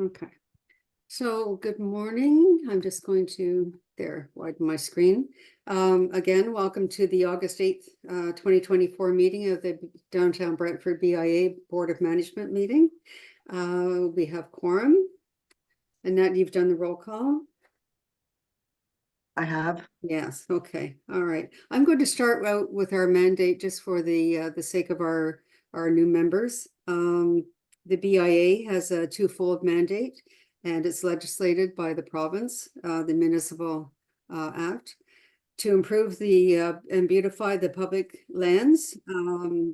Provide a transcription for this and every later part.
Okay. So good morning. I'm just going to widen my screen. Again, welcome to the August 8th, 2024 meeting of the Downtown Brantford BIA Board of Management meeting. We have quorum. Annette, you've done the roll call? I have. Yes. Okay. All right. I'm going to start out with our mandate just for the sake of our new members. The BIA has a twofold mandate, and it's legislated by the province, the Municipal Act, to improve and beautify the public lands,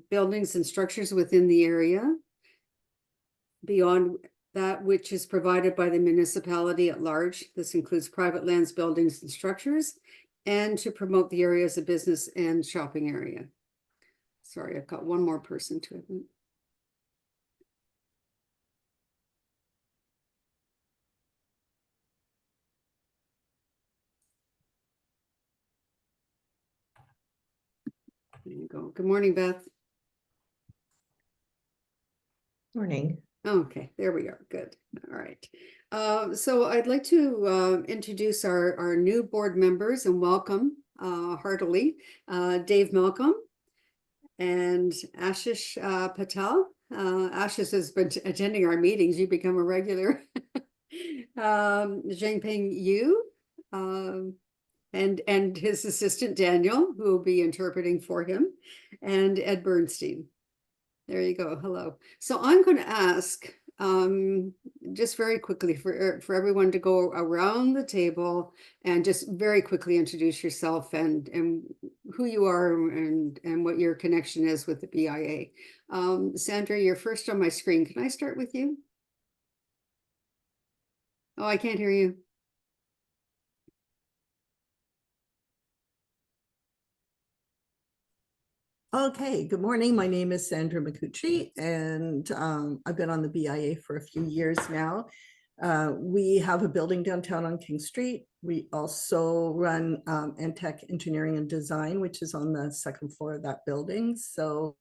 buildings and structures within the area beyond that which is provided by the municipality at large. This includes private lands, buildings, and structures, and to promote the area as a business and shopping area. Sorry, I've got one more person to admit. There you go. Good morning, Beth. Morning. Okay, there we are. Good. All right. So I'd like to introduce our new board members and welcome heartily Dave Malcolm and Ashish Patel. Ashish has been attending our meetings. You become a regular. Zhengpeng Yu and his assistant Daniel, who will be interpreting for him, and Ed Bernstein. There you go. Hello. So I'm going to ask just very quickly for everyone to go around the table and just very quickly introduce yourself and who you are and what your connection is with the BIA. Sandra, you're first on my screen. Can I start with you? Oh, I can't hear you. Okay, good morning. My name is Sandra Micucci, and I've been on the BIA for a few years now. We have a building downtown on King Street. We also run Antec Engineering and Design, which is on the second floor of that building. So,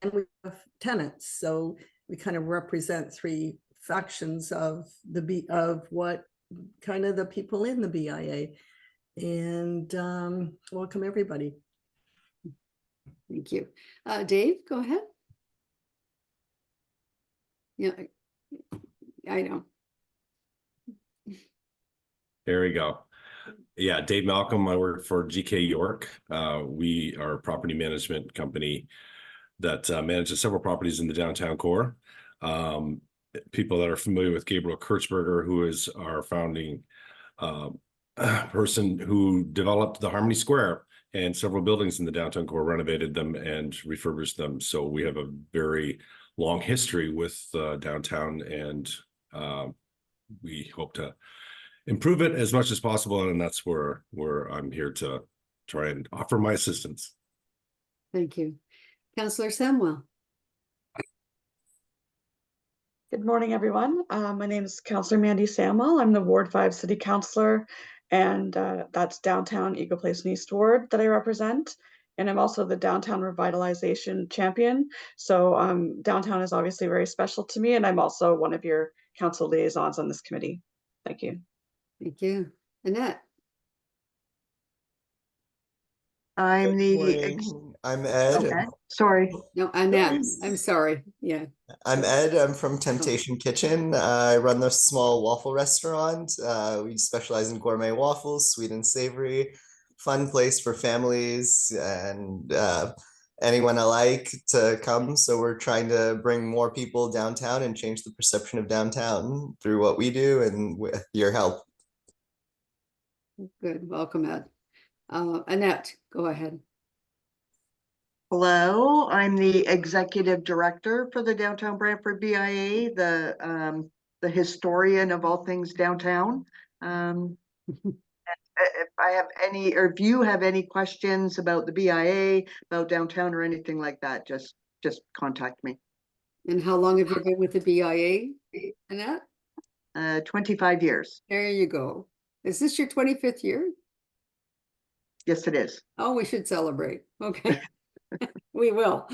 and we have tenants. So we kind of represent three factions of what kind of the people in the BIA. And welcome everybody. Thank you. Dave, go ahead. Yeah, I know. There we go. Yeah, Dave Malcolm. I work for GK York. We are a property management company that manages several properties in the downtown core. People that are familiar with Gabriel Kurtzberger, who is our founding person who developed the Harmony Square and several buildings in the downtown core, renovated them and refurbished them. So we have a very long history with downtown, and we hope to improve it as much as possible. And that's where I'm here to try and offer my assistance. Thank you. Councillor Samuel. Good morning, everyone. My name is Councillor Mandy Samuel. I'm the Ward 5 City Councillor, and that's downtown Eagle Place and East Ward that I represent. And I'm also the downtown revitalization champion. So downtown is obviously very special to me, and I'm also one of your council liaisons on this committee. Thank you. Thank you. Annette. I'm Ed. Okay. Sorry. No, Annette. I'm sorry. Yeah. I'm Ed. I'm from Temptation Kitchen. I run the small waffle restaurant. We specialize in gourmet waffles, sweet and savory, fun place for families and anyone alike to come. So we're trying to bring more people downtown and change the perception of downtown through what we do and with your help. Good. Welcome, Ed. Annette, go ahead. Hello, I'm the executive director for the Downtown Brantford BIA, the historian of all things downtown. If I have any, or if you have any questions about the BIA, about downtown or anything like that, just contact me. And how long have you been with the BIA, Annette? 25 years. There you go. Is this your 25th year? Yes, it is. Oh, we should celebrate. Okay. We will.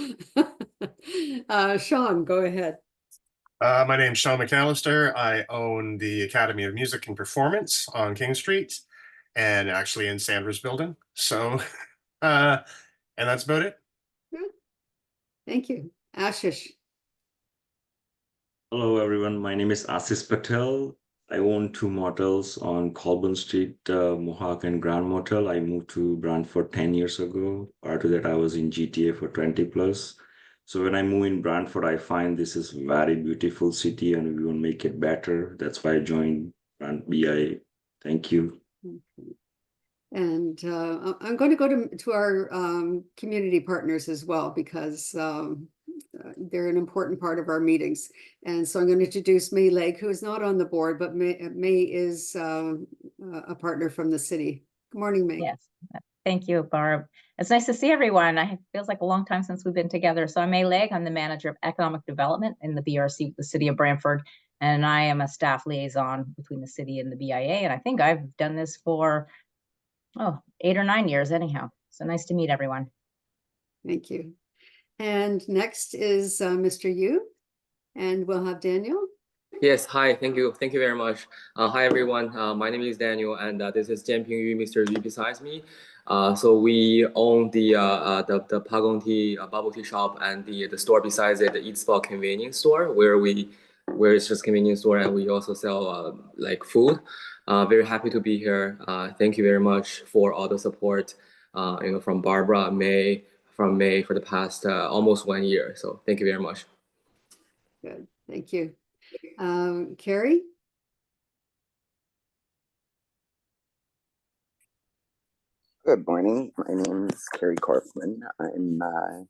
Sean, go ahead. My name's Sean McAllister. I own the Academy of Music and Performance on King Street and actually in Sandra's building. So, and that's about it. Thank you. Ashish. Hello, everyone. My name is Asis Patel. I own two motels on Colburn Street, Mohawk and Grand Motel. I moved to Brantford 10 years ago. Prior to that, I was in GTA for 20 plus. So when I move in Brantford, I find this is very beautiful city and we want to make it better. That's why I joined BIA. Thank you. And I'm going to go to our community partners as well, because they're an important part of our meetings. And so I'm going to introduce May Legg, who is not on the board, but May is a partner from the city. Good morning, May. Yes, thank you, Barb. It's nice to see everyone. It feels like a long time since we've been together. So I'm May Legg. I'm the manager of economic development in the BRC with the city of Brantford. And I am a staff liaison between the city and the BIA. And I think I've done this for, 8 or 9 years anyhow. So nice to meet everyone. Thank you. And next is Mr. Yu, and we'll have Daniel. Yes, hi, thank you very much. Hi everyone, my name is Daniel, and this is Jianping Yu, Mr. Yu beside me. So we own the Pagong Tea bubble tea shop and the store besides it, the Eat Spot convenience store, where it's just convenience store, and we also sell like food. Very happy to be here. Thank you very much for all the support, from Barbara, from May for the past almost 1 year. So thank you very much. Good, thank you. Carrie? Good morning. My name is Carrie Korfman. I'm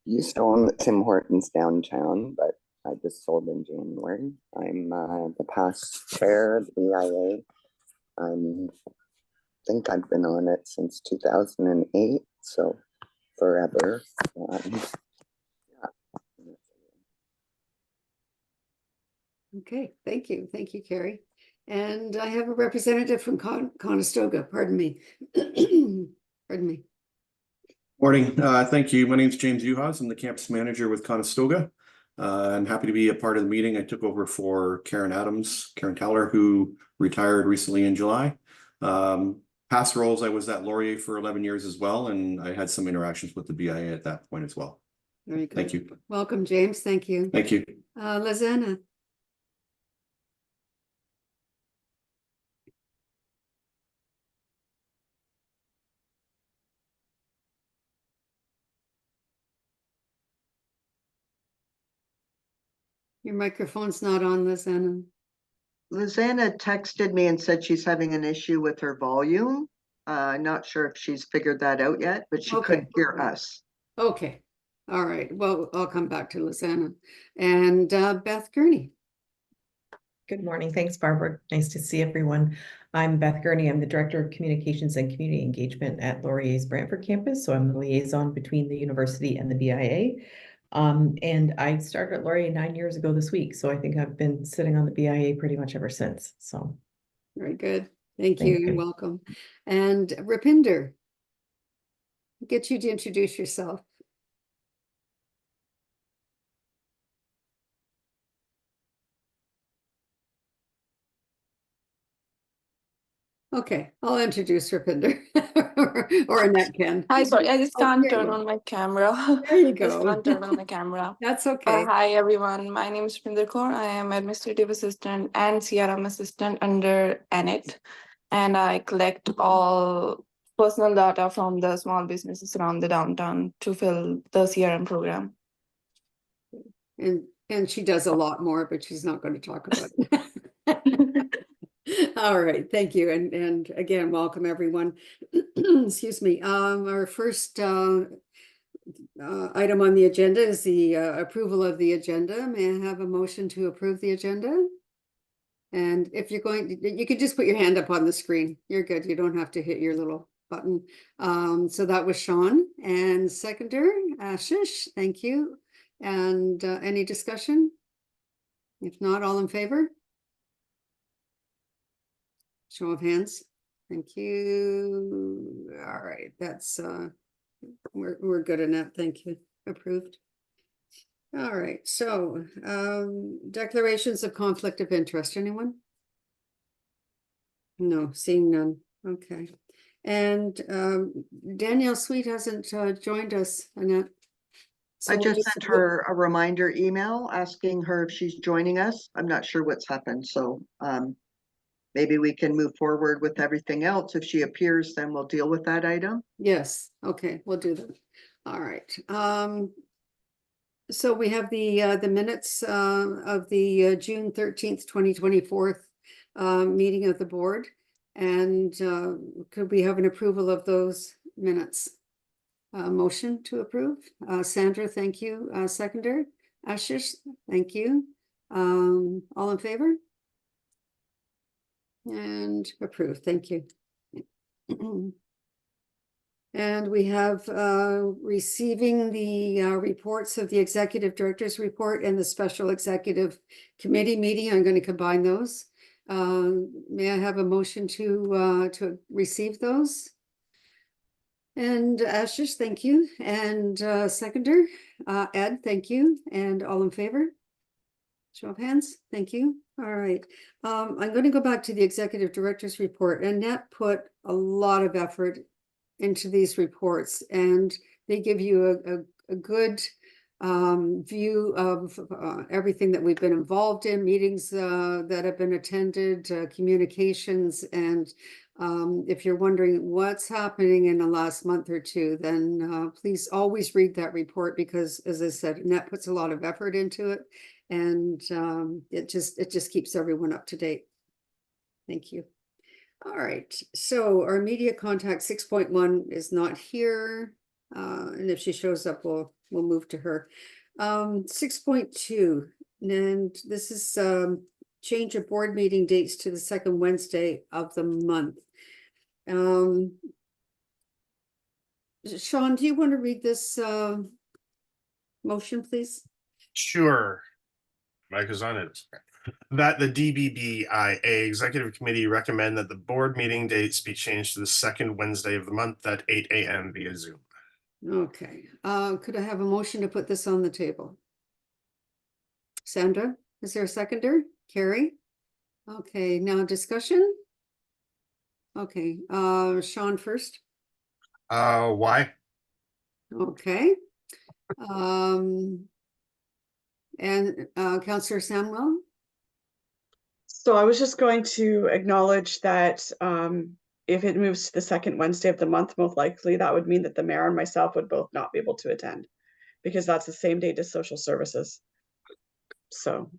used to own the Tim Hortons downtown, but I just sold in January. I'm the past chair of the BIA. I think I've been on it since 2008, so forever. Okay, thank you. Thank you, Carrie. And I have a representative from Conestoga, pardon me. Pardon me. Morning. Thank you. My name is James Uhas. I'm the campus manager with Conestoga. I'm happy to be a part of the meeting. I took over for Karen Teller, who retired recently in July. Past roles, I was at Laurier for 11 years as well, and I had some interactions with the BIA at that point as well. Very good. Thank you. Welcome, James. Thank you. Thank you. Lizanna. Your microphone's not on, Lizanna. Lizanna texted me and said she's having an issue with her volume. Not sure if she's figured that out yet, but she could hear us. Okay. All right. Well, I'll come back to Lizanna. And Beth Gurney. Good morning. Thanks, Barbara. Nice to see everyone. I'm Beth Gurney. I'm the Director of Communications and Community Engagement at Laurier's Brantford campus. So I'm the liaison between the university and the BIA. And I started at Laurier 9 years ago this week. So I think I've been sitting on the BIA pretty much ever since. So very good. Thank you. You're welcome. And Rapinder, get you to introduce yourself. Okay, I'll introduce Rapinder or Annette can. Hi, sorry, I just can't turn on my camera. There you I just go. can't turn on my camera. That's okay. Hi, everyone. My name is Rapinder Kaur. I am administrative assistant and CRM assistant under ANIT, and I collect all personal data from the small businesses around the downtown to fill the CRM program. And she does a lot more, but she's not going to talk about it. All right, thank you. And again, welcome everyone. Excuse me. Our first item on the agenda is the approval of the agenda. May I have a motion to approve the agenda? And if you're going, you could just put your hand up on the screen. You're good. You don't have to hit your little button. So that was Sean, and seconder, Ashish. Thank you. And any discussion? If not, all in favor? Show of hands. Thank you. All right, that's we're good enough. Thank you. Approved. All right, so declarations of conflict of interest, anyone? No, seeing none. Okay. And Danielle Sweet hasn't joined us, Annette. So I we'll just sent her a reminder email asking her if she's joining us. I'm not sure what's happened, so maybe we can move forward with everything else. If she appears, then we'll deal with that item. Yes, okay, we'll do that. All right. So we have the minutes of the June 13th, 2024 meeting of the board. And could we have an approval of those minutes? Motion to approve. Sandra, thank you. Seconder. Ashish, thank you. All in favor? And approved, thank you. And we have receiving the reports of the executive director's report and the special executive committee meeting. I'm going to combine those. May I have a motion to receive those? And Ashish, thank you. And seconder, Ed, thank you. And all in favor? Show of hands. Thank you. All right. I'm going to go back to the executive director's report. Annette put a lot of effort into these reports, and they give you a good view of everything that we've been involved in, meetings that have been attended, communications, and if you're wondering what's happening in the last month or two, then please always read that report, because as I said, Annette puts a lot of effort into it, and it just keeps everyone up to date. Thank you. All right, so our media contact 6.1 is not here, and if she shows up, we'll move to her. 6.2, and this is change of board meeting dates to the second Wednesday of the month. Sean, do you want to read this motion, please? Sure. Mike is on it. That the DBBIA Executive Committee recommend that the board meeting dates be changed to the second Wednesday of the month at 8 a.m. via Zoom. Okay, could I have a motion to put this on the table? Sandra, is there a seconder? Carrie? Okay, now discussion? Okay, Sean first. Why? Okay. And Councillor Samwell? So I was just going to acknowledge that if it moves to the second Wednesday of the month, most likely that would mean that the mayor and myself would both not be able to attend, because that's the same date as social services. So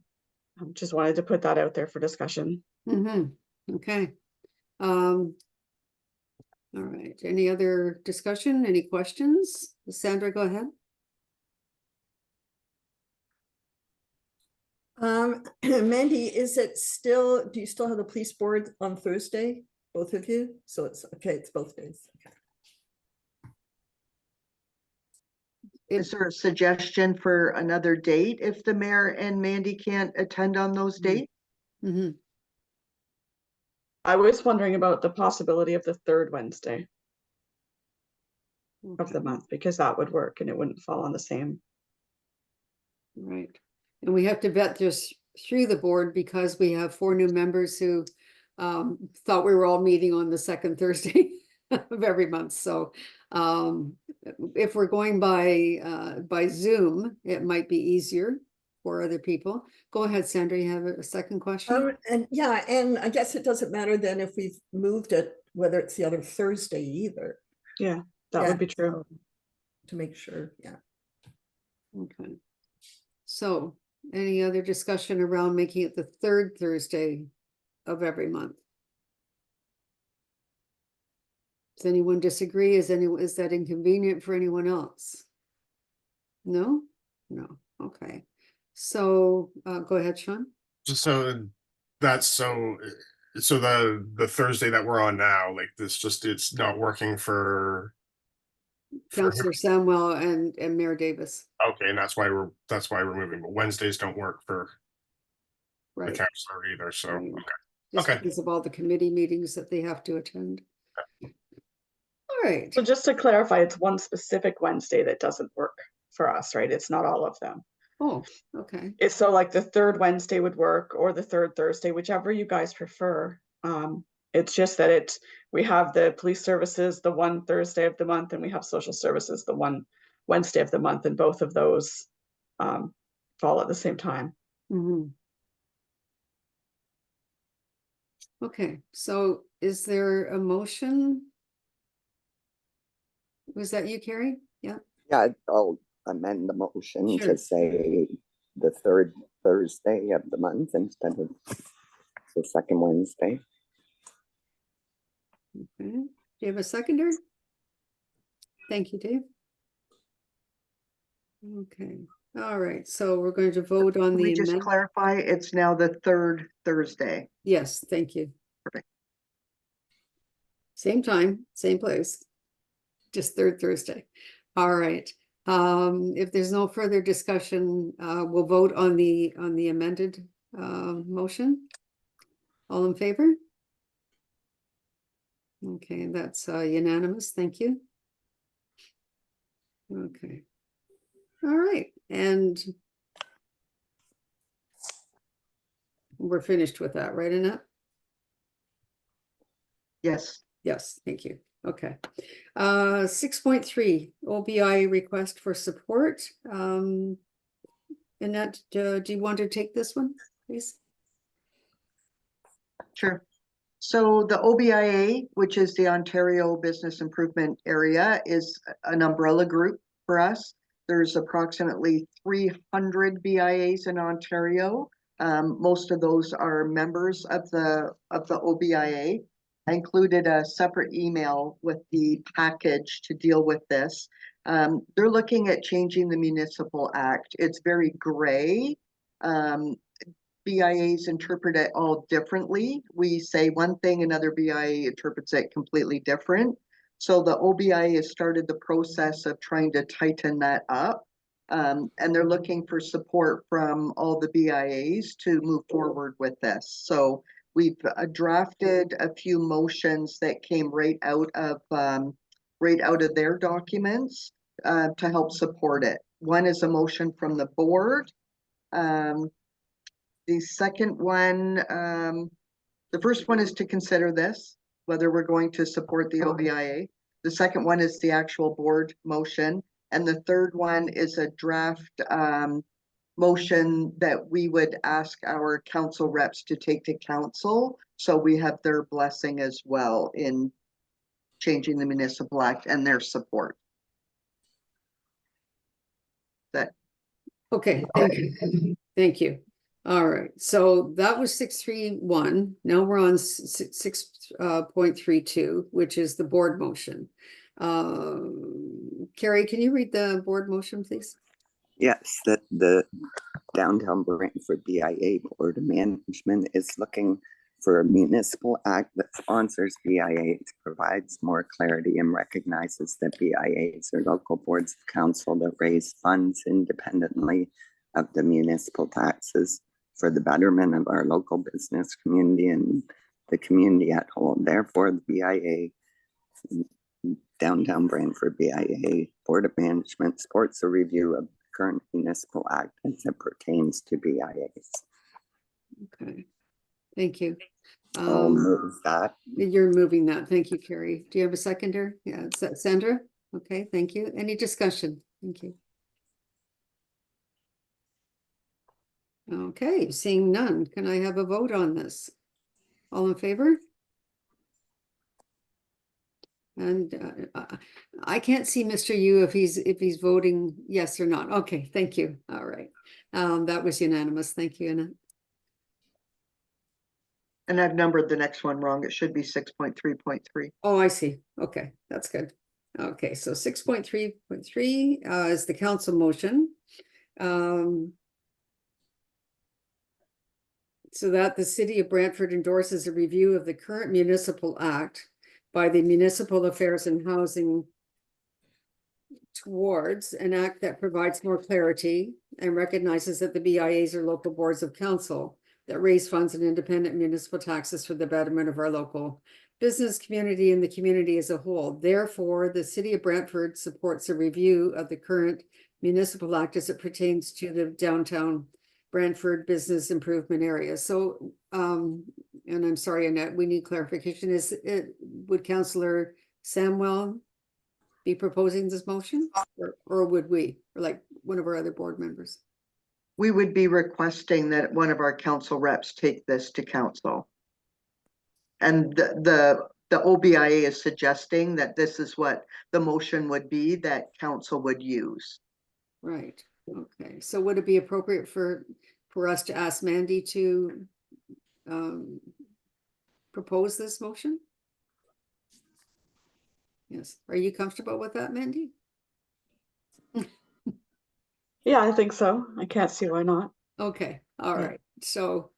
I just wanted to put that out there for discussion. Okay. All right, any other discussion, any questions? Sandra, go ahead. Mandy, is it still, do you still have the police board on Thursday, both of you? So it's okay, it's both days. Okay. Is there a suggestion for another date if the mayor and Mandy can't attend on those dates? I was wondering about the possibility of the third Wednesday of the month, because that would work and it wouldn't fall on the same. Right, and we have to vet this through the board, because we have 4 new members who thought we were all meeting on the second Thursday of every month. So if we're going by Zoom, it might be easier for other people. Go ahead, Sandra, you have a second question? And yeah, and I guess it doesn't matter then if we've moved it, whether it's the other Thursday either. Yeah, that would be true. So, to make sure, yeah. Okay. So any other discussion around making it the third Thursday of every month? Does anyone disagree? Is that inconvenient for anyone else? No? No. Okay. So go ahead, Sean. So that's so the Thursday that we're on now, like this, just it's not working for Councillor Samwell and Mayor Davis. Okay, and that's why we're moving. But Wednesdays don't work for the Right. councillor either. So Right. okay. Just Okay. because of all the committee meetings that they have to attend. All right. So just to clarify, it's one specific Wednesday that doesn't work for us, right? It's not all of them. Oh, okay. It's so like the third Wednesday would work or the third Thursday, whichever you guys prefer. It's just that we have the police services the one Thursday of the month and we have social services the one Wednesday of the month, and both of those fall at the same time. Mhm. Okay, so is there a motion? Was that you, Carrie? Yeah. Yeah, I'll amend the motion Sure. to say the third Thursday of the month instead of the second Wednesday. Okay. Do you have a seconder? Thank you, Dave. Okay. All right. So we're going to vote on Can the we just amendment. clarify, it's now the third Thursday. Yes, thank you. Perfect. Same time, same place. Just third Thursday. All right. If there's no further discussion, we'll vote on the amended motion. All in favor? Okay, that's unanimous. Thank you. Okay. All right, and we're finished with that, right, Annette? Yes. Yes, thank you. Okay. 6.3 OBI request for support. Annette, do you want to take this one, please? Sure. So the OBIA, which is the Ontario Business Improvement Area, is an umbrella group for us. There's approximately 300 BIAs in Ontario. Most of those are members of the OBIA. I included a separate email with the package to deal with this. They're looking at changing the Municipal Act. It's very gray. BIAs interpret it all differently. We say one thing, another BIA interprets it completely different. So the OBIA has started the process of trying to tighten that up. And they're looking for support from all the BIAs to move forward with this. So we've drafted a few motions that came right out of their documents to help support it. One is a motion from the board. The second one, the first one is to consider this, whether we're going to support the OBIA. The second one is the actual board motion. And the third one is a draft motion that we would ask our council reps to take to council. So we have their blessing as well in changing the Municipal Act and their support. That. Okay, thank you. Thank you. All right, so that was 6.3.1. Now we're on 6.32, which is the board motion. Carrie, can you read the board motion, please? Yes, that the Downtown Brantford BIA Board of Management is looking for a municipal act that sponsors BIAs, provides more clarity, and recognizes that BIAs are local boards of council that raise funds independently of the municipal taxes for the betterment of our local business community and the community at whole. Therefore, the BIA, Downtown Brantford BIA Board of Management supports a review of the current municipal act as it pertains to BIAs. Okay, thank you. I'll move that. You're moving that. Thank you, Carrie. Do you have a seconder? Yeah, is that Sandra? Okay, thank you. Any discussion? Thank you. Okay, seeing none, can I have a vote on this? All in favor? And I can't see Mr. Yu if he's voting yes or not. Okay, thank you. All right. That was unanimous. Thank you, Anna. And I've numbered the next one wrong. It should be 6.3.3. Oh, I see. Okay, that's good. Okay, so 6.3.3 is the council motion. So that the city of Brantford endorses a review of the current municipal act by the Municipal Affairs and Housing towards an act that provides more clarity and recognizes that the BIAs are local boards of council that raise funds and independent municipal taxes for the betterment of our local business community and the community as a whole. Therefore, the city of Brantford supports a review of the current municipal act as it pertains to the downtown Brantford business improvement area. So, and I'm sorry, Annette, we need clarification. Would Councillor Samwell be proposing this motion, or would we, or like one of our other board members? We would be requesting that one of our council reps take this to council. And the OBIA is suggesting that this is what the motion would be that council would use. Right, okay. So would it be appropriate for us to ask Mandy to propose this motion? Yes, are you comfortable with that, Mandy? Yeah, I think so. I can't see why not. Okay, all Yeah. right. So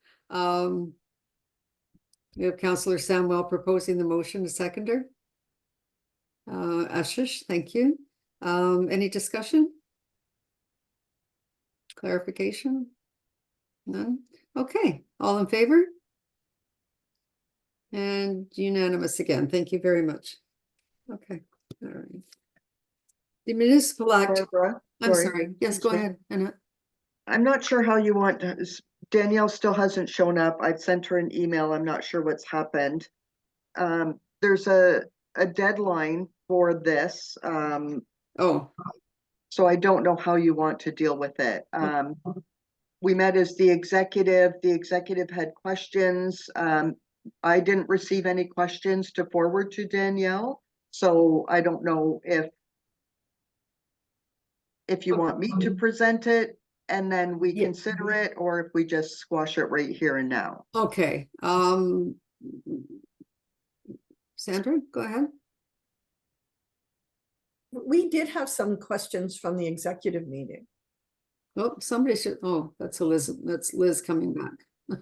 we have Councillor Samwell proposing the motion, a seconder. Ashish, thank you. Any discussion? Clarification? None? Okay, all in favor? And unanimous again. Thank you very much. Okay, all right. The municipal act. Barbara, I'm sorry. Yes, go ahead, Annette. I'm not sure how you want to, Danielle still hasn't shown up. I've sent her an email. I'm not sure what's happened. There's a deadline for this. Oh, So I don't know how you want to deal with it. We met as the executive had questions. I didn't receive any questions to forward to Danielle. So I don't know if you want me to present it and then we consider it, or if we just squash it right here and now. okay. Sandra, go ahead. We did have some questions from the executive meeting. Oh, somebody should, oh, that's Liz coming back.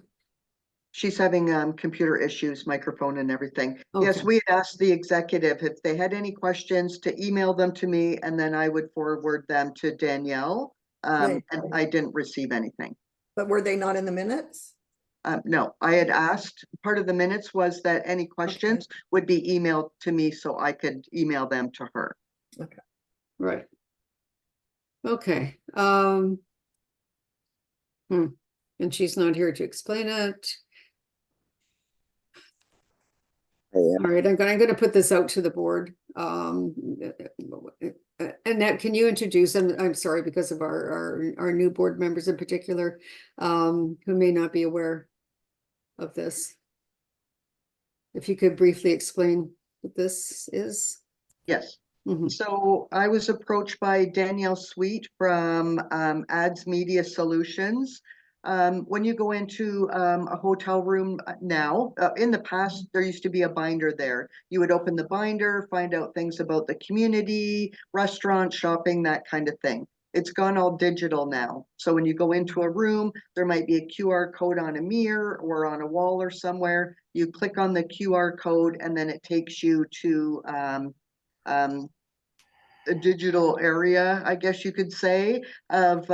She's having computer issues, microphone and everything. Yes, Okay. we had asked the executive if they had any questions to email them to me, and then I would forward them to Danielle. Right. And I didn't receive anything. But were they not in the minutes? No, I had asked, part of the minutes was that any questions would be emailed to me so I could email them to her. Okay. Right. Okay. And she's not here to explain it. All right, I'm gonna put this out to the board. Annette, can you introduce them? I'm sorry, because of our new board members in particular, who may not be aware of this. If you could briefly explain what this is. Yes. So I was approached by Danielle Sweet from Ads Media Solutions. When you go into a hotel room now, in the past, there used to be a binder there. You would open the binder, find out things about the community, restaurant, shopping, that kind of thing. It's gone all digital now. So when you go into a room, there might be a QR code on a mirror or on a wall or somewhere. You click on the QR code and then it takes you to a digital area, I guess you could say, of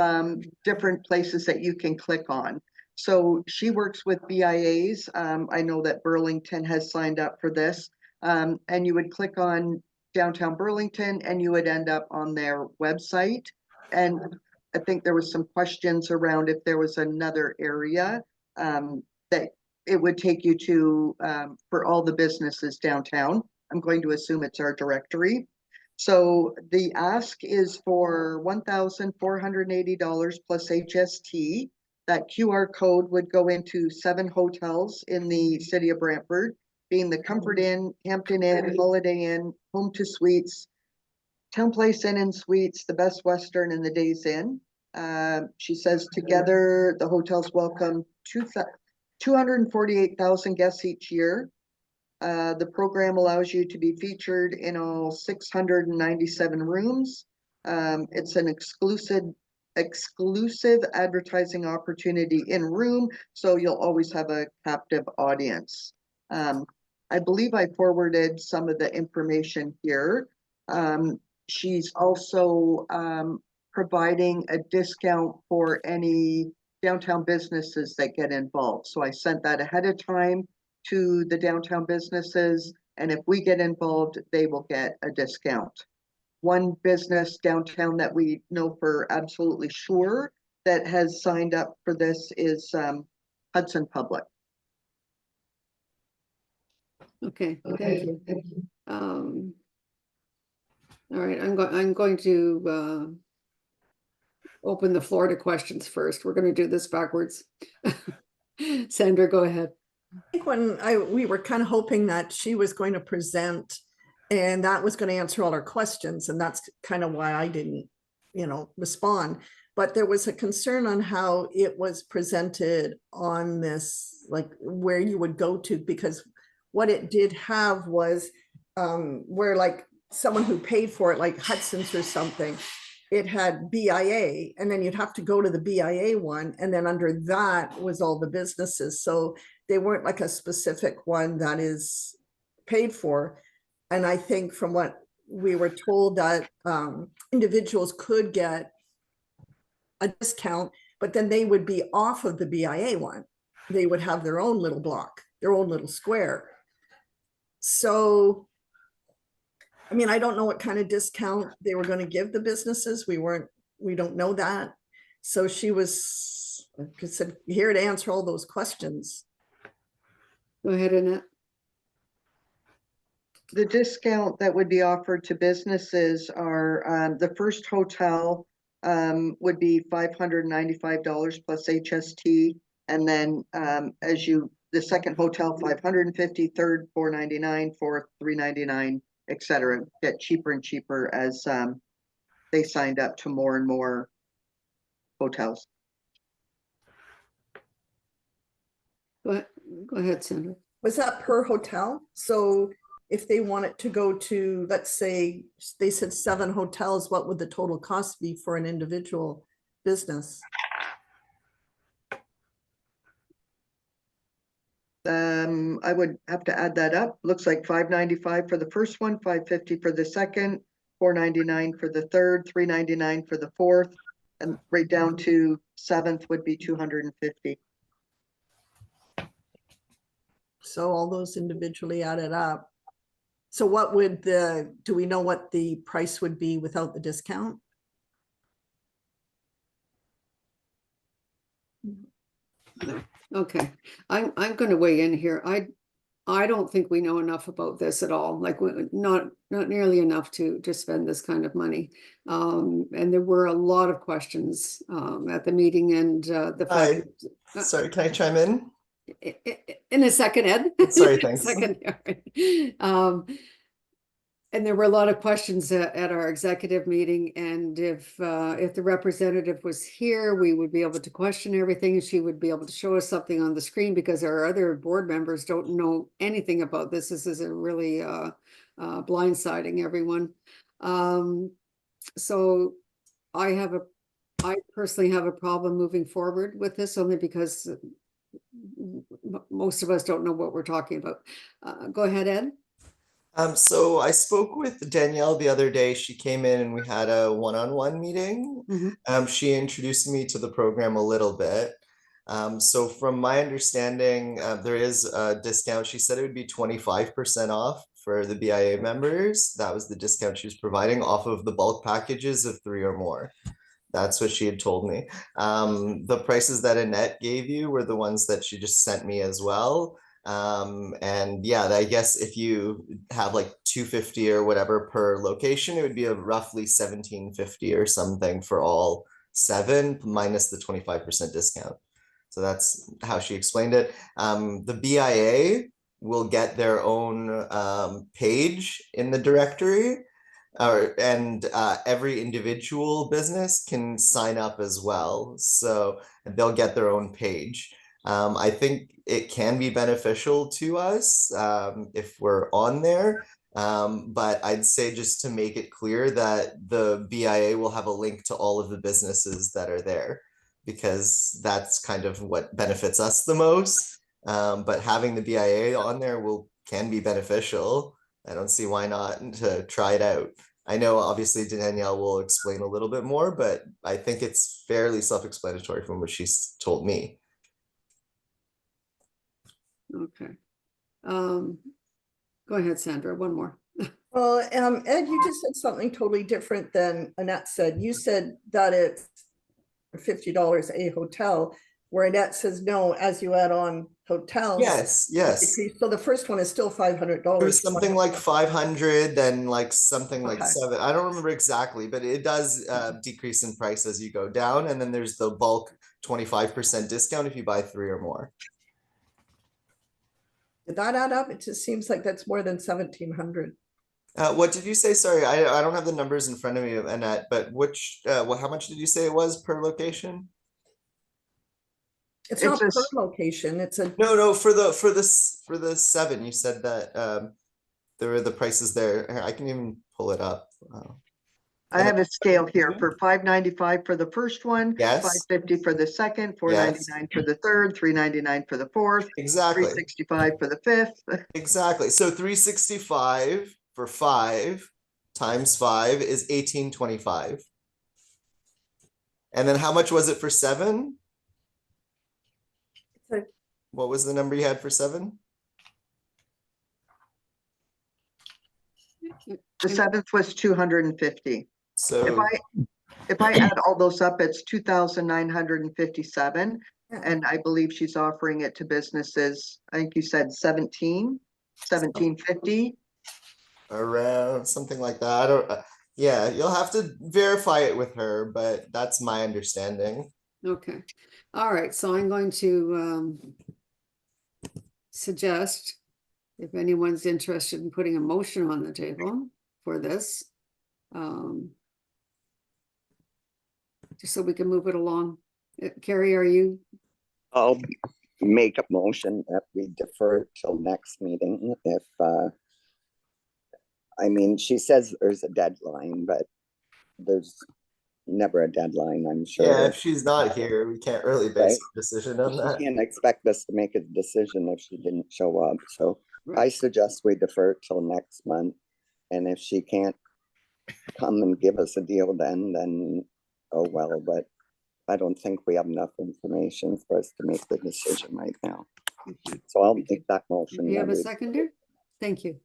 different places that you can click on. So she works with BIAs. I know that Burlington has signed up for this. And you would click on downtown Burlington and you would end up on their website. And I think there was some questions around if there was another area that it would take you to for all the businesses downtown. I'm going to assume it's our directory. So the ask is for $1,480 plus HST. That QR code would go into 7 hotels in the city of Brantford, being the Comfort Inn, Hampton Inn, Holiday Inn, Home to Suites, Town Place Inn and Suites, the Best Western, and the Days Inn. She says together the hotels welcome 248,000 guests each year. The program allows you to be featured in all 697 rooms. It's an exclusive advertising opportunity in room, so you'll always have a captive audience. I believe I forwarded some of the information here. She's also providing a discount for any downtown businesses that get involved. So I sent that ahead of time to the downtown businesses, and if we get involved, they will get a discount. one business downtown that we know for absolutely sure that has signed up for this is Hudson Public. Okay, thank you. All right, I'm going to open the floor to questions first. We're going to do this backwards. Sandra, go ahead. I think we were kind of hoping that she was going to present and that was going to answer all our questions. And that's kind of why I didn't, respond. But there was a concern on how it was presented on this, like where you would go to, because what it did have was where like someone who paid for it, like Hudson's or something, it had BIA, and then you'd have to go to the BIA one. And then under that was all the businesses. So they weren't like a specific one that is paid for. And I think from what we were told that individuals could get a discount, but then they would be off of the BIA one. They would have their own little block, their own little square. So, I mean, I don't know what kind of discount they were going to give the businesses. We don't know that. So she was, like I said, here to answer all those questions. Go ahead, Annette. The discount that would be offered to businesses are the first hotel would be $595 plus HST, and then the second hotel $550, third $499, fourth $399, etc. Get cheaper and cheaper as they signed up to more and more hotels. Go ahead, Sandra. Was that per hotel? So if they wanted to go to, let's say, they said 7 hotels, what would the total cost be for an individual business? I would have to add that up. Looks like $595 for the first one, $550 for the second, $499 for the third, $399 for the fourth, and right down to 7th would be $250. So all those individually added up. So what would do we know what the price would be without the discount? Okay, I'm going to weigh in here. I don't think we know enough about this at all. Like not nearly enough to spend this kind of money. And there were a lot of questions at the meeting, and the fact. Sorry, can I chime in? In a second, Ed. Sorry, thanks. And there were a lot of questions at our executive meeting, and if the representative was here, we would be able to question everything, and she would be able to show us something on the screen, because our other board members don't know anything about this. This is a really blindsiding everyone. So I personally have a problem moving forward with this, only because most of us don't know what we're talking about. Go ahead, Ed. So I spoke with Danielle the other day. She came in and we had a one-on-one meeting. She introduced me to the program a little bit. So from my understanding, there is a discount. She said it would be 25% off for the BIA members. That was the discount she was providing off of the bulk packages of 3 or more. That's what she had told me. The prices that Annette gave you were the ones that she just sent me as well. And yeah, I guess if you have like $250 or whatever per location, it would be a roughly $1,750 or something for all 7 minus the 25% discount. So that's how she explained it. The BIA will get their own page in the directory. And every individual business can sign up as well. So they'll get their own page. I think it can be beneficial to us if we're on there. But I'd say, just to make it clear, that the BIA will have a link to all of the businesses that are there, because that's kind of what benefits us the most. But having the BIA on there can be beneficial. I don't see why not to try it out. I know obviously Danielle will explain a little bit more, but I think it's fairly self-explanatory from what she's told me. Okay. Go ahead, Sandra, one more. Well, Ed, you just said something totally different than Annette said. You said that it's $50 a hotel, where Annette says no, as you add on hotels. Yes. So the first one is still $500. It was something like 500, then like something like Okay. 7. I don't remember exactly, but it does decrease in price as you go down. And then there's the bulk 25% discount if you buy 3 or more. Did that add up? It just seems like that's more than 1,700. What did you say? Sorry, I don't have the numbers in front of me, Annette, but how much did you say it was per location? It's not per location. It's a No, for the 7, you said that there were the prices there. Here, I can even pull it up. I have a scale here for $595 for the first one. Yes. $550 for the second, $499 for the third, $399 for the fourth. Exactly. $365 for the fifth. Exactly. So 365 for 5 times 5 is 1825. And then how much was it for 7? What was the number you had for 7? The seventh was 250. So if I add all those up, it's 2,957. And I believe she's offering it to businesses. I think you said 1750. Around something like that. I don't. Yeah, you'll have to verify it with her, but that's my understanding. Okay. All right. So I'm going to suggest, if anyone's interested in putting a motion on the table for this, just so we can move it along. Carrie, are you? I'll make a motion that we defer till next meeting if, I mean, she says there's a deadline, but there's never a deadline, I'm sure. Yeah, if she's not here, we can't really base a decision on that. She can't expect us to make a decision if she didn't show up. So I suggest we defer till next month. And if she can't come and give us a deal then oh well, but I don't think we have enough information for us to make the decision right now. Okay. So I'll make that motion. Do you have a seconder? Thank you.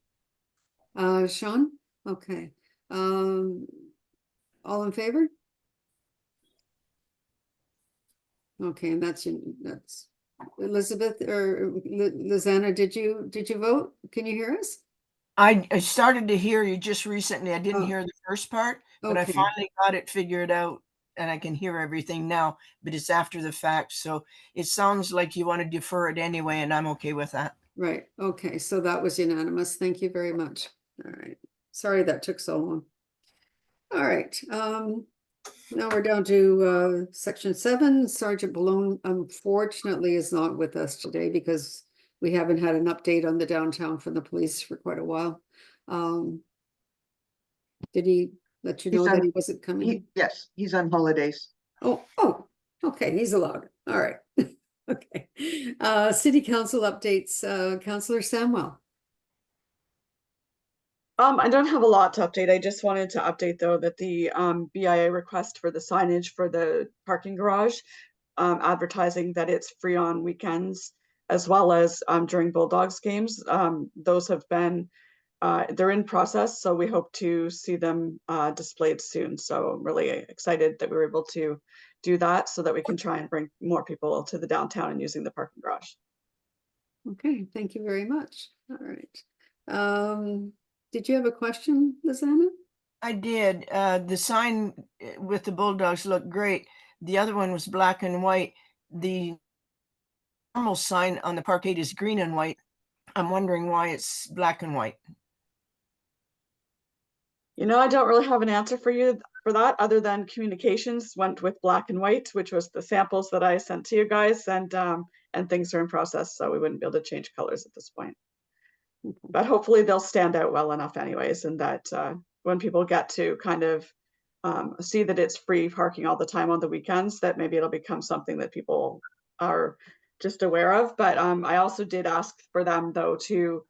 Sean? Okay. All in favor? Okay, and that's Elizabeth or Lizanna, did you vote? Can you hear us? I started to hear you just recently. I didn't hear the first part, but I Okay. finally got it figured out and I can hear everything now, but it's after the fact. So it sounds like you want to defer it anyway, and I'm okay with that. Right. Okay. So that was unanimous. Thank you very much. All right. Sorry that took so long. All right. Now we're down to section 7. Sergeant Balone unfortunately is not with us today because we haven't had an update on the downtown from the police for quite a while. Did he let you know that he wasn't coming? Yes, he's on holidays. Oh, okay. He's allowed. All right. Okay. City council updates, Councillor Samwell. I don't have a lot to update. I just wanted to update though that the BIA request for the signage for the parking garage, advertising that it's free on weekends as well as during Bulldogs games. Those have been, they're in process, so we hope to see them displayed soon. So I'm really excited that we were able to do that so that we can try and bring more people to the downtown and using the parking garage. Okay, thank you very much. All right. Did you have a question, Lizanna? I did. The sign with the Bulldogs looked great. The other one was black and white. The normal sign on the parkade is green and white. I'm wondering why it's black and white. You know, I don't really have an answer for you for that, other than communications went with black and white, which was the samples that I sent to you guys, and things are in process, so we wouldn't be able to change colors at this point. But hopefully they'll stand out well enough anyways, and that when people get to kind of see that it's free parking all the time on the weekends, that maybe it'll become something that people are just aware of. But I also did ask for them though to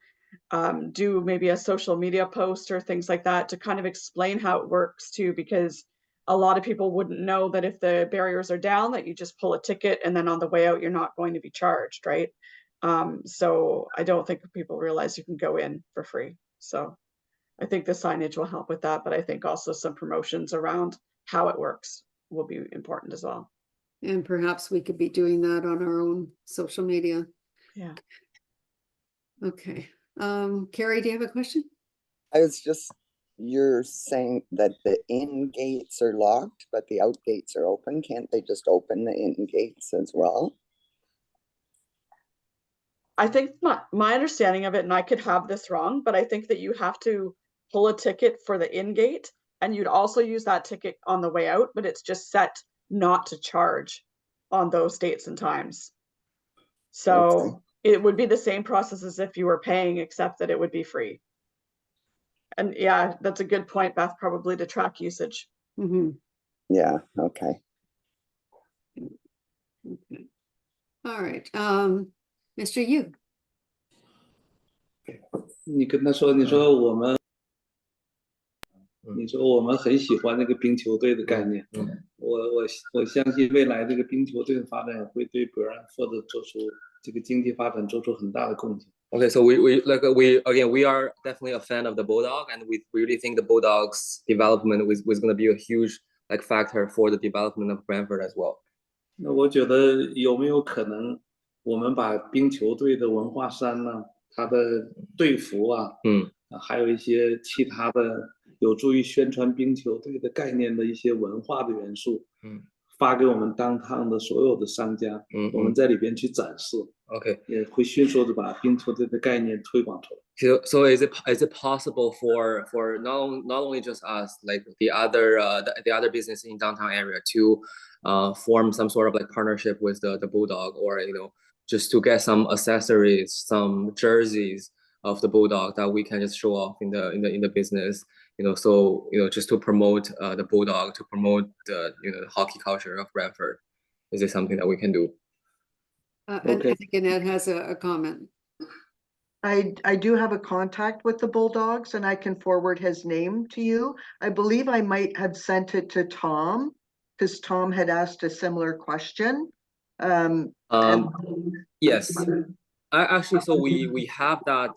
do maybe a social media post or things like that to kind of explain how it works too, because a lot of people wouldn't know that if the barriers are down that you just pull a ticket and then on the way out you're not going to be charged, right? So I don't think people realize you can go in for free. So I think the signage will help with that, but I think also some promotions around how it works will be important as well. And perhaps we could be doing that on our own social media. Yeah. Okay. Carrie, do you have a question? I was just, you're saying that the in gates are locked, but the out gates are open. Can't they just open the in gates as well? I think my understanding of it, and I could have this wrong, but I think that you have to pull a ticket for the in gate, and you'd also use that ticket on the way out, but it's just set not to charge on those dates and times. So it would be the same process as if you were paying, except that it would be free. And yeah, that's a good point, Beth, probably to track usage. Yeah, okay. Okay. All right. Mr. Yu. 你跟他说，你说我们很喜欢那个冰球队的概念。我相信未来这个冰球队的发展会对 Brantford 做出这个经济发展做出很大的贡献。Okay, so we are definitely a fan of the Bulldog, and we really think the Bulldogs development was going to be a huge factor for the development of Brantford as well. 那我觉得有没有可能我们把冰球队的文化衫呢，它的队服啊，还有一些其他的有助于宣传冰球队的概念的一些文化的元素，发给我们downtown的所有的商家，我们在里边去展示。Okay. 也会迅速的把冰球队的概念推广出来。So is it possible for not only just us, like the other business in downtown area to form some sort of like partnership with the Bulldog, or just to get some accessories, some jerseys of the Bulldog that we can just show off in the business, so just to promote the Bulldog, to promote the the hockey culture of Brantford. Is it something that we can do? And I think Annette has a comment. I do have a contact with the Bulldogs, and I can forward his name to you. I believe I might have sent it to Tom, because Tom had asked a similar question. Yes. Actually, so we have that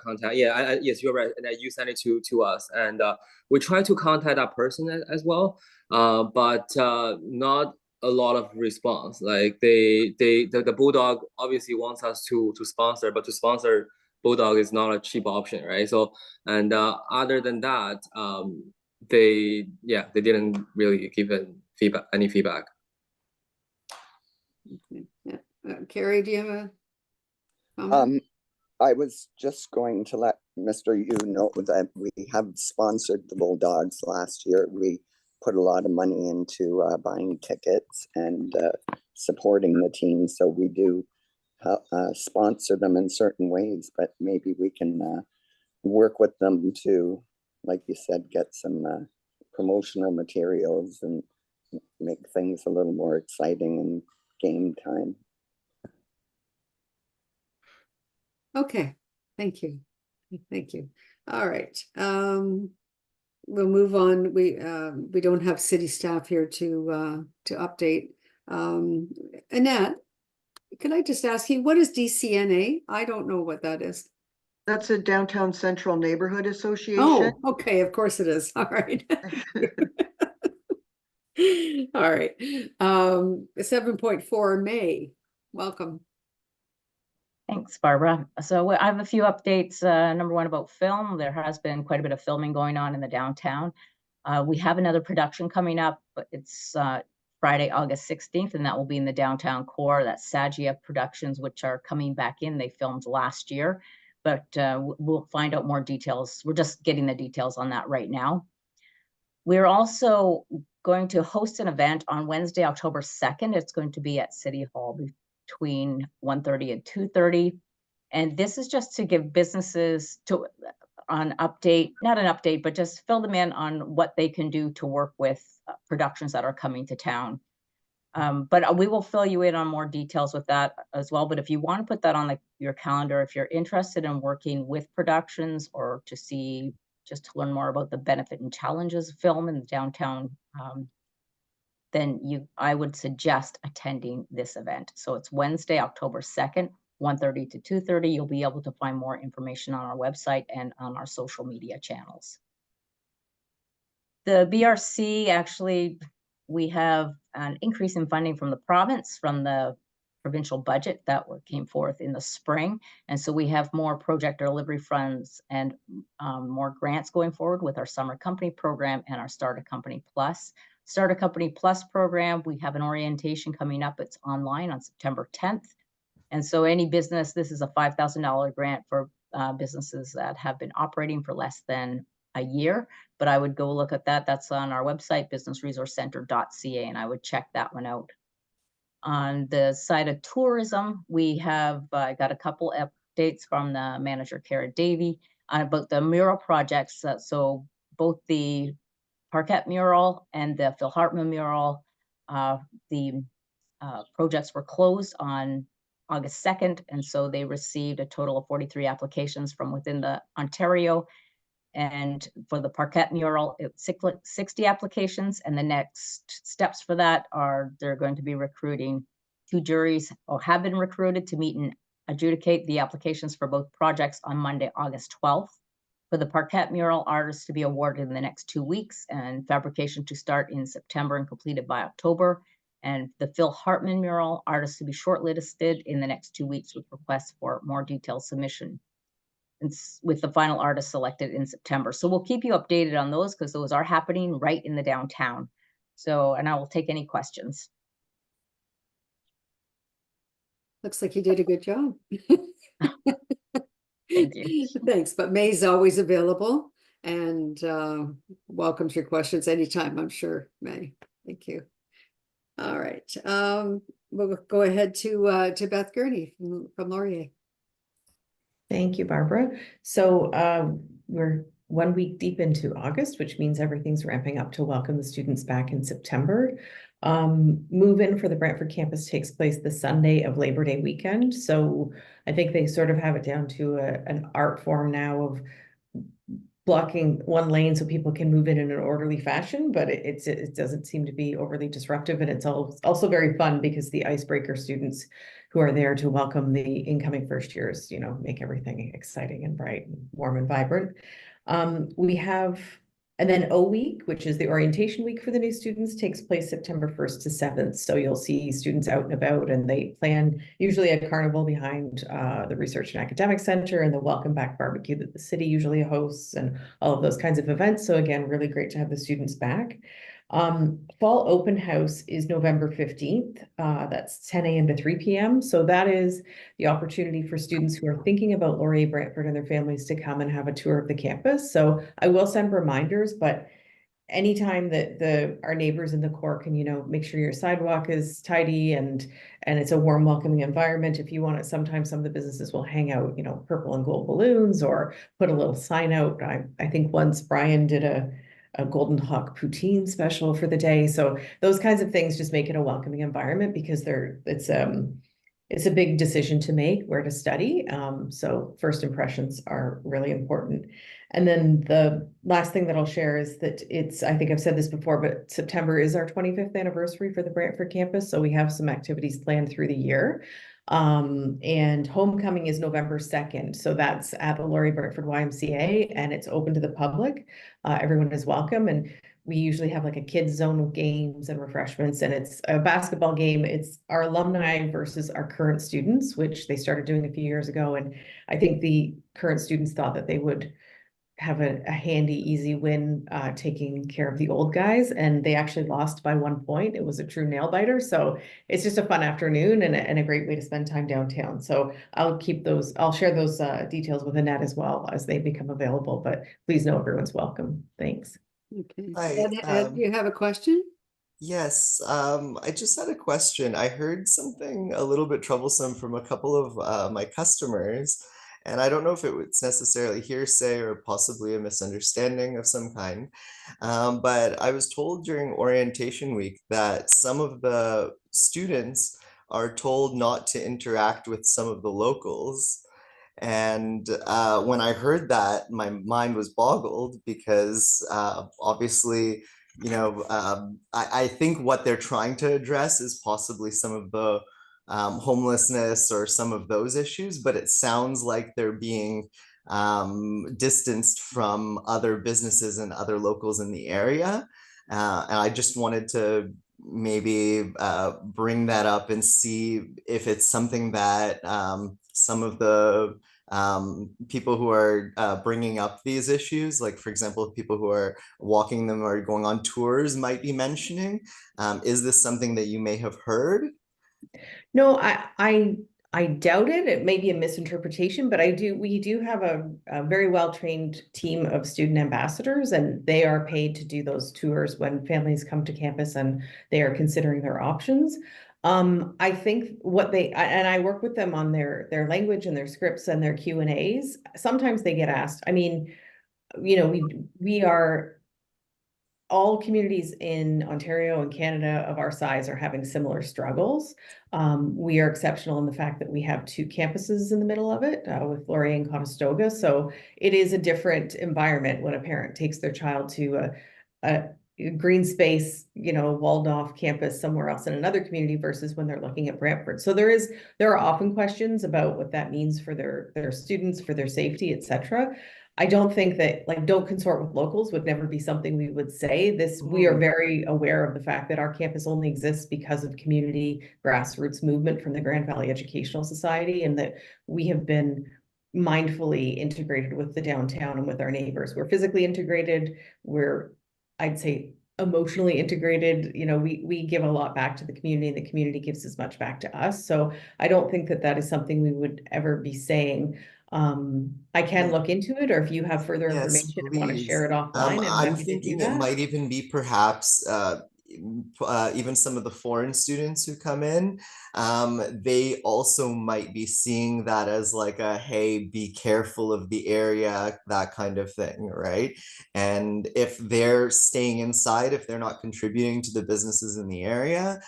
contact. Yeah, yes, you're right. And you sent it to us, and we try to contact that person as well, but not a lot of response. Like the Bulldog obviously wants us to sponsor, but to sponsor Bulldog is not a cheap option, right? So, and other than that, they didn't really give any feedback. Okay. Yeah. Carrie, do you have a comment? I was just going to let Mr. Yu know that we have sponsored the Bulldogs last year. We put a lot of money into buying tickets and supporting the team. So we do sponsor them in certain ways, but maybe we can work with them to, like you said, get some promotional materials and make things a little more exciting in game time. Okay, thank you. Thank you. All right. We'll move on. We don't have city staff here to update. Annette, can I just ask you, what is DCNA? I don't know what that is. That's a Downtown Central Neighborhood Association. Oh, okay, of course it is. All right. All right. 7.4 May. Welcome. Thanks, Barbara. So I have a few updates. Number one, about film. There has been quite a bit of filming going on in the downtown. We have another production coming up, but it's Friday, August 16th, and that will be in the downtown core. That's Sagia Productions, which are coming back in. They filmed last year, but we'll find out more details. We're just getting the details on that right now. We're also going to host an event on Wednesday, October 2nd. It's going to be at City Hall between 1:30 and 2:30. And this is just to give businesses an update, not an update, but just fill them in on what they can do to work with productions that are coming to town. But we will fill you in on more details with that as well. But if you want to put that on your calendar, if you're interested in working with productions or just to learn more about the benefit and challenges of film in the downtown, then I would suggest attending this event. So it's Wednesday, October 2nd, 1:30 to 2:30. You'll be able to find more information on our website and on our social media channels. The BRC, actually, we have an increase in funding from the province, from the provincial budget that came forth in the spring. And so we have more project delivery funds and more grants going forward with our Summer Company program and our Start a Company Plus. Start a Company Plus program, we have an orientation coming up. It's online on September 10th. And so any business, this is a $5,000 grant for businesses that have been operating for less than a year, but I would go look at that. That's on our website, businessresourcecenter.ca, and I would check that one out. On the side of tourism, we have got a couple updates from the manager, Kara Davey, about the mural projects. So both the Parquet mural and the Phil Hartman mural, the projects were closed on August 2nd, and so they received a total of 43 applications from within the Ontario. And for the Parquet mural, it's 60 applications, and the next steps for that are they're going to be recruiting 2 juries, or have been recruited, to meet and adjudicate the applications for both projects on Monday, August 12th. For the Parquet mural, artists to be awarded in the next 2 weeks, and fabrication to start in September and completed by October. And the Phil Hartman mural, artists to be shortlisted in the next 2 weeks with requests for more detailed submission, with the final artist selected in September. So we'll keep you updated on those, because those are happening right in the downtown. So, and I will take any questions. Looks like you did a good job. Thank you. Thanks, but May's always available and welcomes your questions anytime, I'm sure, May. Thank you. All right, we'll go ahead to Beth Gurney from Laurier. Thank you, Barbara. So we're 1 week deep into August, which means everything's ramping up to welcome the students back in September. Move-in for the Brantford campus takes place the Sunday of Labor Day weekend. So I think they sort of have it down to an art form now of blocking one lane so people can move in an orderly fashion, but it doesn't seem to be overly disruptive. And it's also very fun because the icebreaker students who are there to welcome the incoming first years, you know, make everything exciting and bright and warm and vibrant. We have, and then O Week, which is the orientation week for the new students, takes place September 1st to 7th. So you'll see students out and about, and they plan usually a carnival behind the Research and Academic Center, and the Welcome Back barbecue that the city usually hosts, and all of those kinds of events. So again, really great to have the students back. Fall open house is November 15th. That's 10 a.m. to 3 p.m. So that is the opportunity for students who are thinking about Laurier Brantford and their families to come and have a tour of the campus. So I will send reminders, but anytime that our neighbors in the core can, you know, make sure your sidewalk is tidy and it's a warm, welcoming environment. If you want it, sometimes some of the businesses will hang out, you know, purple and gold balloons or put a little sign out. I think once Brian did a Golden Hawk poutine special for the day. So those kinds of things just make it a welcoming environment, because it's a big decision to make where to study. So first impressions are really important. And then the last thing that I'll share is that I think I've said this before, but September is our 25th anniversary for the Brantford campus. So we have some activities planned through the year. And homecoming is November 2nd. So that's at the Laurier Brantford YMCA, and it's open to the public. Everyone is welcome. And we usually have like a kids zone with games and refreshments, and it's a basketball game. It's our alumni versus our current students, which they started doing a few years ago. And I think the current students thought that they would have a handy, easy win taking care of the old guys, and they actually lost by 1 point. It was a true nail biter. So it's just a fun afternoon and a great way to spend time downtown. So I'll share those details with Annette as well as they become available, but please know everyone's welcome. Thanks. Okay. Hi, Ed, you have a question? Yes, I just had a question. I heard something a little bit troublesome from a couple of my customers, and I don't know if it's necessarily hearsay or possibly a misunderstanding of some kind. But I was told during orientation week that some of the students are told not to interact with some of the locals. And when I heard that, my mind was boggled, because obviously, you know, I think what they're trying to address is possibly some of the homelessness or some of those issues, but it sounds like they're being distanced from other businesses and other locals in the area. And I just wanted to maybe bring that up and see if it's something that some of the people who are bringing up these issues, like for example, people who are walking them or going on tours might be mentioning. Is this something that you may have heard? No, I doubt it. It may be a misinterpretation, but we do have a very well-trained team of student ambassadors, and they are paid to do those tours when families come to campus and they are considering their options. I think and I work with them on their language and their scripts and their Q&As. Sometimes they get asked, I mean, you know, we are all communities in Ontario and Canada of our size are having similar struggles. We are exceptional in the fact that we have 2 campuses in the middle of it with Laurier and Conestoga. So it is a different environment when a parent takes their child to a green space, you know, walled off campus somewhere else in another community versus when they're looking at Brantford. So there are often questions about what that means for their students, for their safety, et cetera. I don't think that, like, don't consort with locals would never be something we would say. We are very aware of the fact that our campus only exists because of community grassroots movement from the Grand Valley Educational Society, and that we have been mindfully integrated with the downtown and with our neighbors. We're physically integrated. We're, I'd say, emotionally integrated. You know, we give a lot back to the community, and the community gives as much back to us. So I don't think that is something we would ever be saying. I can look into it, or if you have further information and want to share it offline, I'm I'm happy to do thinking it that. might even be perhaps even some of the foreign students who come in, they also might be seeing that as like a, hey, be careful of the area, that kind of thing, right? And if they're staying inside, if they're not contributing to the businesses in the area,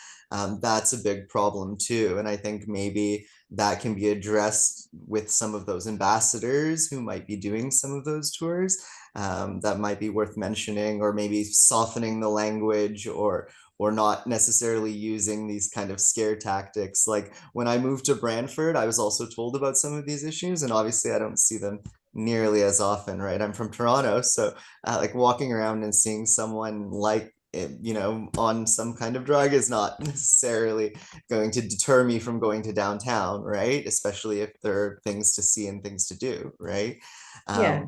that's a big problem too. And I think maybe that can be addressed with some of those ambassadors who might be doing some of those tours. That might be worth mentioning, or maybe softening the language, or not necessarily using these kind of scare tactics. Like when I moved to Brantford, I was also told about some of these issues, and obviously I don't see them nearly as often, right? I'm from Toronto, so like walking around and seeing someone like, you know, on some kind of drug is not necessarily going to deter me from going to downtown, right? Especially if there are things to see and things to do, right? Yeah.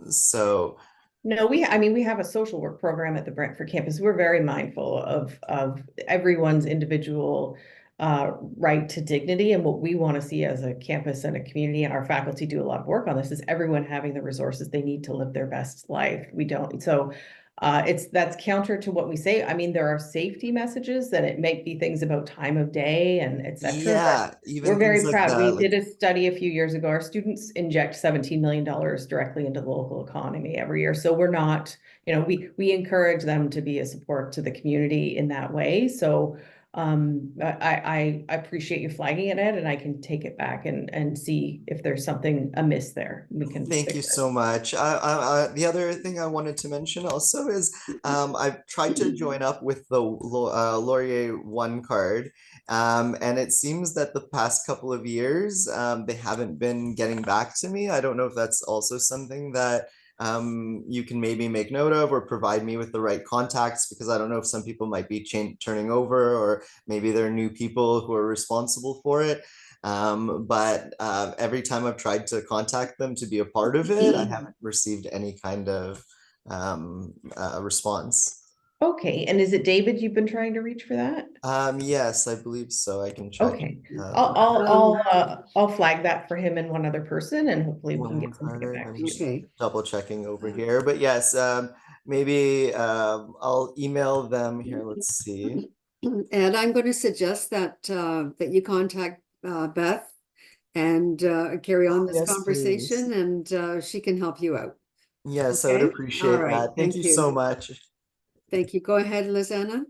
So no, we have a social work program at the Brantford campus. We're very mindful of everyone's individual right to dignity, and what we want to see as a campus and a community, and our faculty do a lot of work on this, is everyone having the resources they need to live their best life. We don't, so that's counter to what we say. I mean, there are safety messages, and it might be things about time of day and etc. Yeah, even we're very things like proud. that, We did a study a few years ago. Our students inject $17 million directly into the local economy every year. So we're not, you know, we encourage them to be a support to the community in that way. So I appreciate you flagging it, Ed, and I can take it back and see if there's something amiss there. We can Thank you fix it. so much. The other thing I wanted to mention also is I've tried to join up with the Laurier One card, and it seems that the past couple of years they haven't been getting back to me. I don't know if that's also something that you can maybe make note of, or provide me with the right contacts, because I don't know if some people might be turning over, or maybe there are new people who are responsible for it. But every time I've tried to contact them to be a part of it, I haven't received any kind of response. Okay, and is it David you've been trying to reach for that? Yes, I believe so. I can check. Okay, I'll flag that for him and one other person, and hopefully we can get something to get back to you. Okay. Double checking over here, but yes, maybe I'll email them here. Let's see. And I'm going to suggest that that you contact Beth and carry on this Yes, conversation, please. and she can help you out. Yes, I would Okay? appreciate All right. that. Thank you so much. Thank you. Go ahead, Lizanna.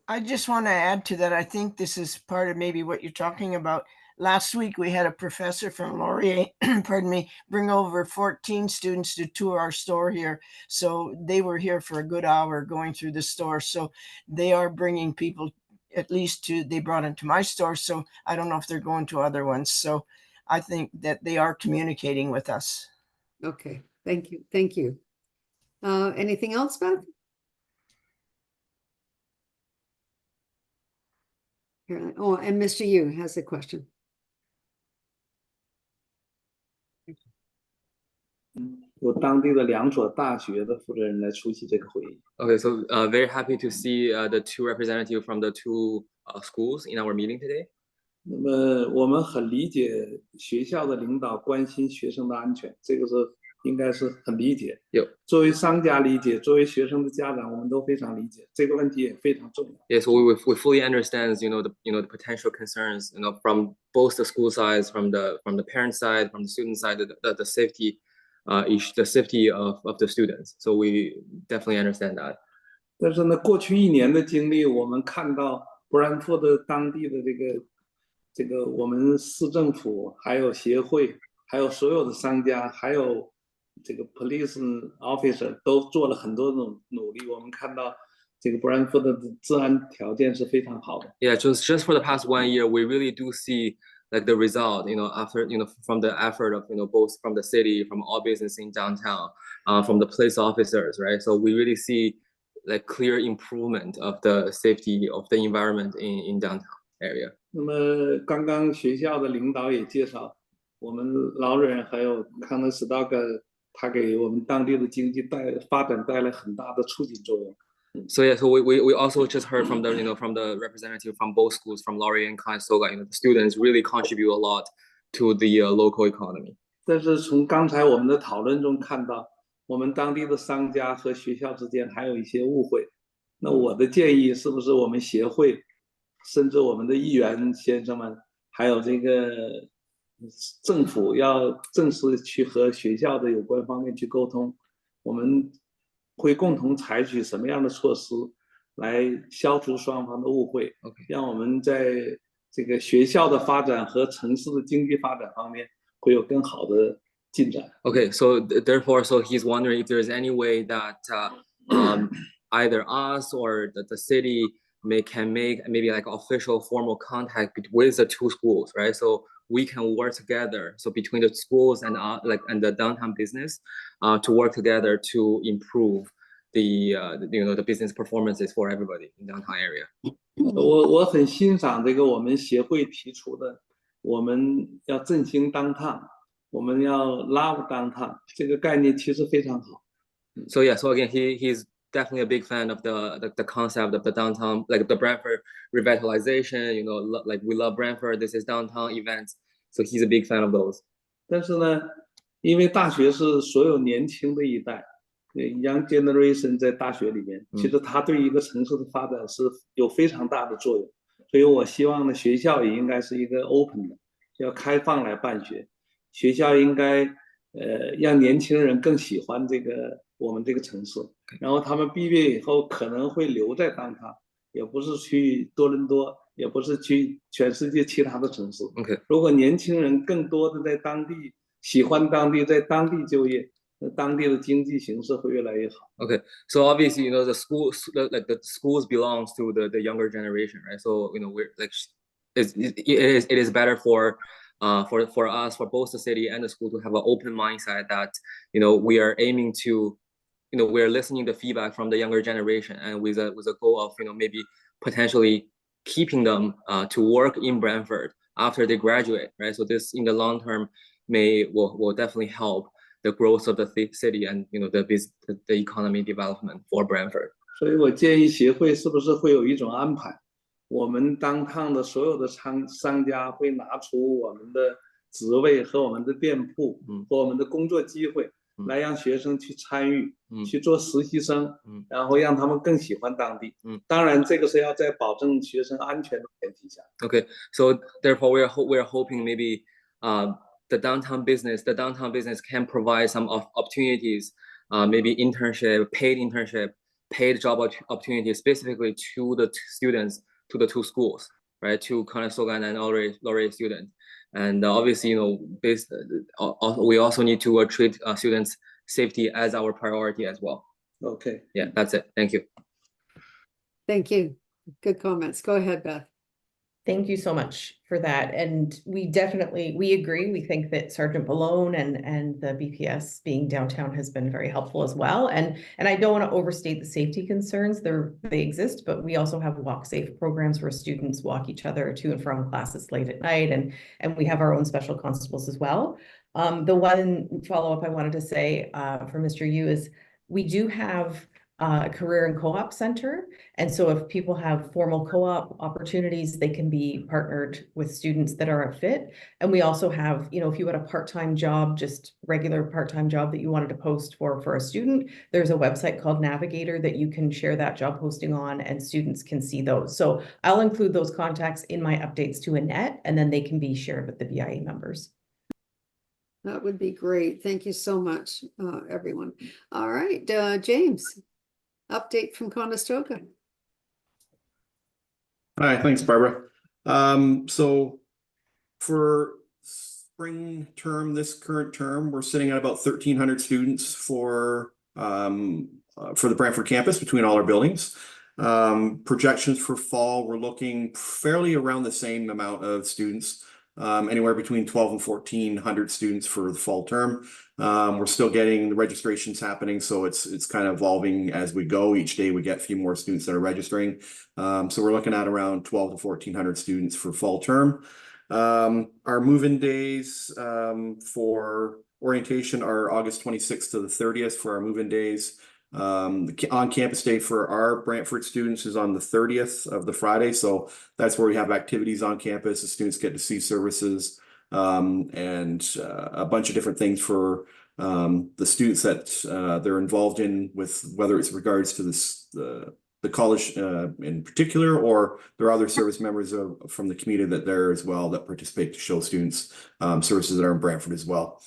I just want to add to that. I think this is part of maybe what you're talking about. Last week, we had a professor from Laurier, pardon me, bring over 14 students to tour our store here. So they were here for a good hour going through the store. So they are bringing people at least they brought them to my store. So I don't know if they're going to other ones. So I think that they are communicating with us. Okay, thank you, thank you. Anything else, Beth? Caroline. Oh, and Mr. Yu has a question. 有当地的2所大学的负责人来出席这个会议。 Okay, so very happy to see the 2 representatives from the 2 schools in our meeting today. 那么我们很理解学校的领导关心学生的安全，这个是应该是很理解。作为商家理解，作为学生的家长，我们都非常理解这个问题也非常重要。 Yes, we fully understand, the potential concerns, from both the school sides, from the parent side, from the student side, the safety the safety of the students. So we definitely understand that. 但是呢，过去1年的经历，我们看到Brantford当地的这个我们市政府，还有协会，还有所有的商家，还有这个 police officer 都做了很多种努力。我们看到这个 Brantford 的治安条件是非常好的。Yeah, just for the past 1 year, we really do see like the result, after, from the effort of, both from the city, from all business in downtown, from the police officers, right? So we really see like clear improvement of the safety of the environment in downtown area. 那么刚刚学校的领导也介绍，我们劳人还有康德斯道格，他给我们当地的经济发展带来很大的促进作用。So yeah, so we also just heard from the from the representative from both schools, from Laurier and Conestoga, the students really contribute a lot to the local economy. 但是从刚才我们的讨论中看到，我们当地的商家和学校之间还有一些误会。那我的建议是不是我们协会，甚至我们的议员先生们，还有这个政府要正式去和学校的有关方面去沟通，我们会共同采取什么样的措施来消除双方的误会，让我们在这个学校的发展和城市的经济发展方面会有更好的进展。Okay, so therefore, so he's wondering if there's any way that either us or the city can make maybe like official formal contact with the 2 schools, right? So we can work together. So between the schools and and the downtown business, to work together to improve the the business performances for everybody in downtown area. 我很欣赏这个我们协会提出的，我们要振兴downtown，我们要 love downtown，这个概念其实非常好。So yeah, so again, he's definitely a big fan of the concept of the downtown, like the Brantford revitalization. Like we love Brantford. This is downtown events. So he's a big fan of those. 但是呢，因为大学是所有年轻的一代 ，young generation 在大学里面，其实它对一个城市的发展是有非常大的作用。所以我希望呢，学校也应该是一个 open 的，要开放来办学。学校应该让年轻人更喜欢我们这个城市，然后他们毕业以后可能会留在downtown，也不是去多伦多，也不是去全世界其他的城市。如果年轻人更多的在当地喜欢当地，在当地就业，那当地的经济形势会越来越好。Okay, so obviously, the schools, like the schools belongs to the younger generation, right? So we're like, it is better for us, for both the city and the school, to have an open mindset that we are aiming to, we are listening to feedback from the younger generation, and with a goal of maybe potentially keeping them to work in Brantford after they graduate, right? So this in the long term will definitely help the growth of the city and the economy development for Brantford. 所以我建议协会是不是会有一种安排，我们downtown的所有的商家会拿出我们的职位和我们的店铺和我们的工作机会，来让学生去参与，去做实习生，然后让他们更喜欢当地。当然，这个是要在保证学生安全的前提下。Okay, so therefore we are hoping maybe the downtown business can provide some opportunities, maybe paid job opportunities specifically to the students, to the 2 schools, right? To Conestoga and Laurier students. And obviously, we also need to treat students' safety as our priority as well. Okay. Yeah, that's it. Thank you. Thank you. Good comments. Go ahead, Beth. Thank you so much for that. And we agree. We think that Sergeant Balone and the BPS being downtown has been very helpful as well. And I don't want to overstate the safety concerns. They exist, but we also have walk safe programs where students walk each other to and from classes late at night. And we have our own special constables as well. The one follow-up I wanted to say for Mr. Yu is we do have a career and co-op center. And so if people have formal co-op opportunities, they can be partnered with students that are a fit. And we also have, if you had a part-time job, just regular part-time job that you wanted to post for a student, there's a website called Navigator that you can share that job posting on and students can see those. So I'll include those contacts in my updates to Annette, and then they can be shared with the BIA members. That would be great. Thank you so much, everyone. All right, James, update from Conestoga. Hi, thanks, Barbara. So for spring term, this current term, we're sitting at about 1,300 students for the Brantford campus between all our buildings. Projections for fall, we're looking fairly around the same amount of students. Anywhere between 12 and 1,400 students for the fall term. We're still getting the registrations happening, so it's kind of evolving as we go. Each day we get a few more students that are registering. So we're looking at around 12 to 1,400 students for fall term. Our move-in days for orientation are August 26th to the 30th for our move-in days. The on-campus day for our Brantford students is on the 30th of the Friday. So that's where we have activities on campus. The students get to see services and a bunch of different things for the students that they're involved in, with whether it's regards to the college in particular, or there are other service members from the community that there as well that participate to show students services that are in Brantford as well.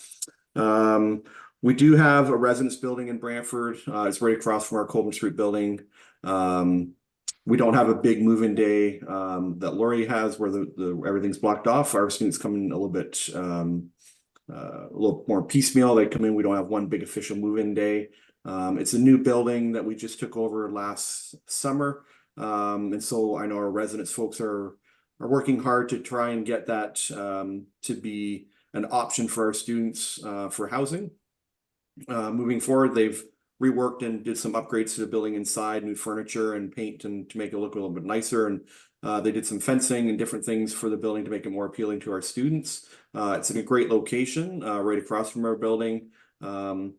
We do have a residence building in Brantford. It's right across from our Colburn Street building. We don't have a big move-in day that Lori has where everything's blocked off. Our students come in a little more piecemeal. They come in, we don't have one big official move-in day. It's a new building that we just took over last summer. And so I know our residence folks are working hard to try and get that to be an option for our students for housing. Moving forward, they've reworked and did some upgrades to the building inside, new furniture and paint, and to make it look a little bit nicer. And they did some fencing and different things for the building to make it more appealing to our students. It's in a great location, right across from our building. And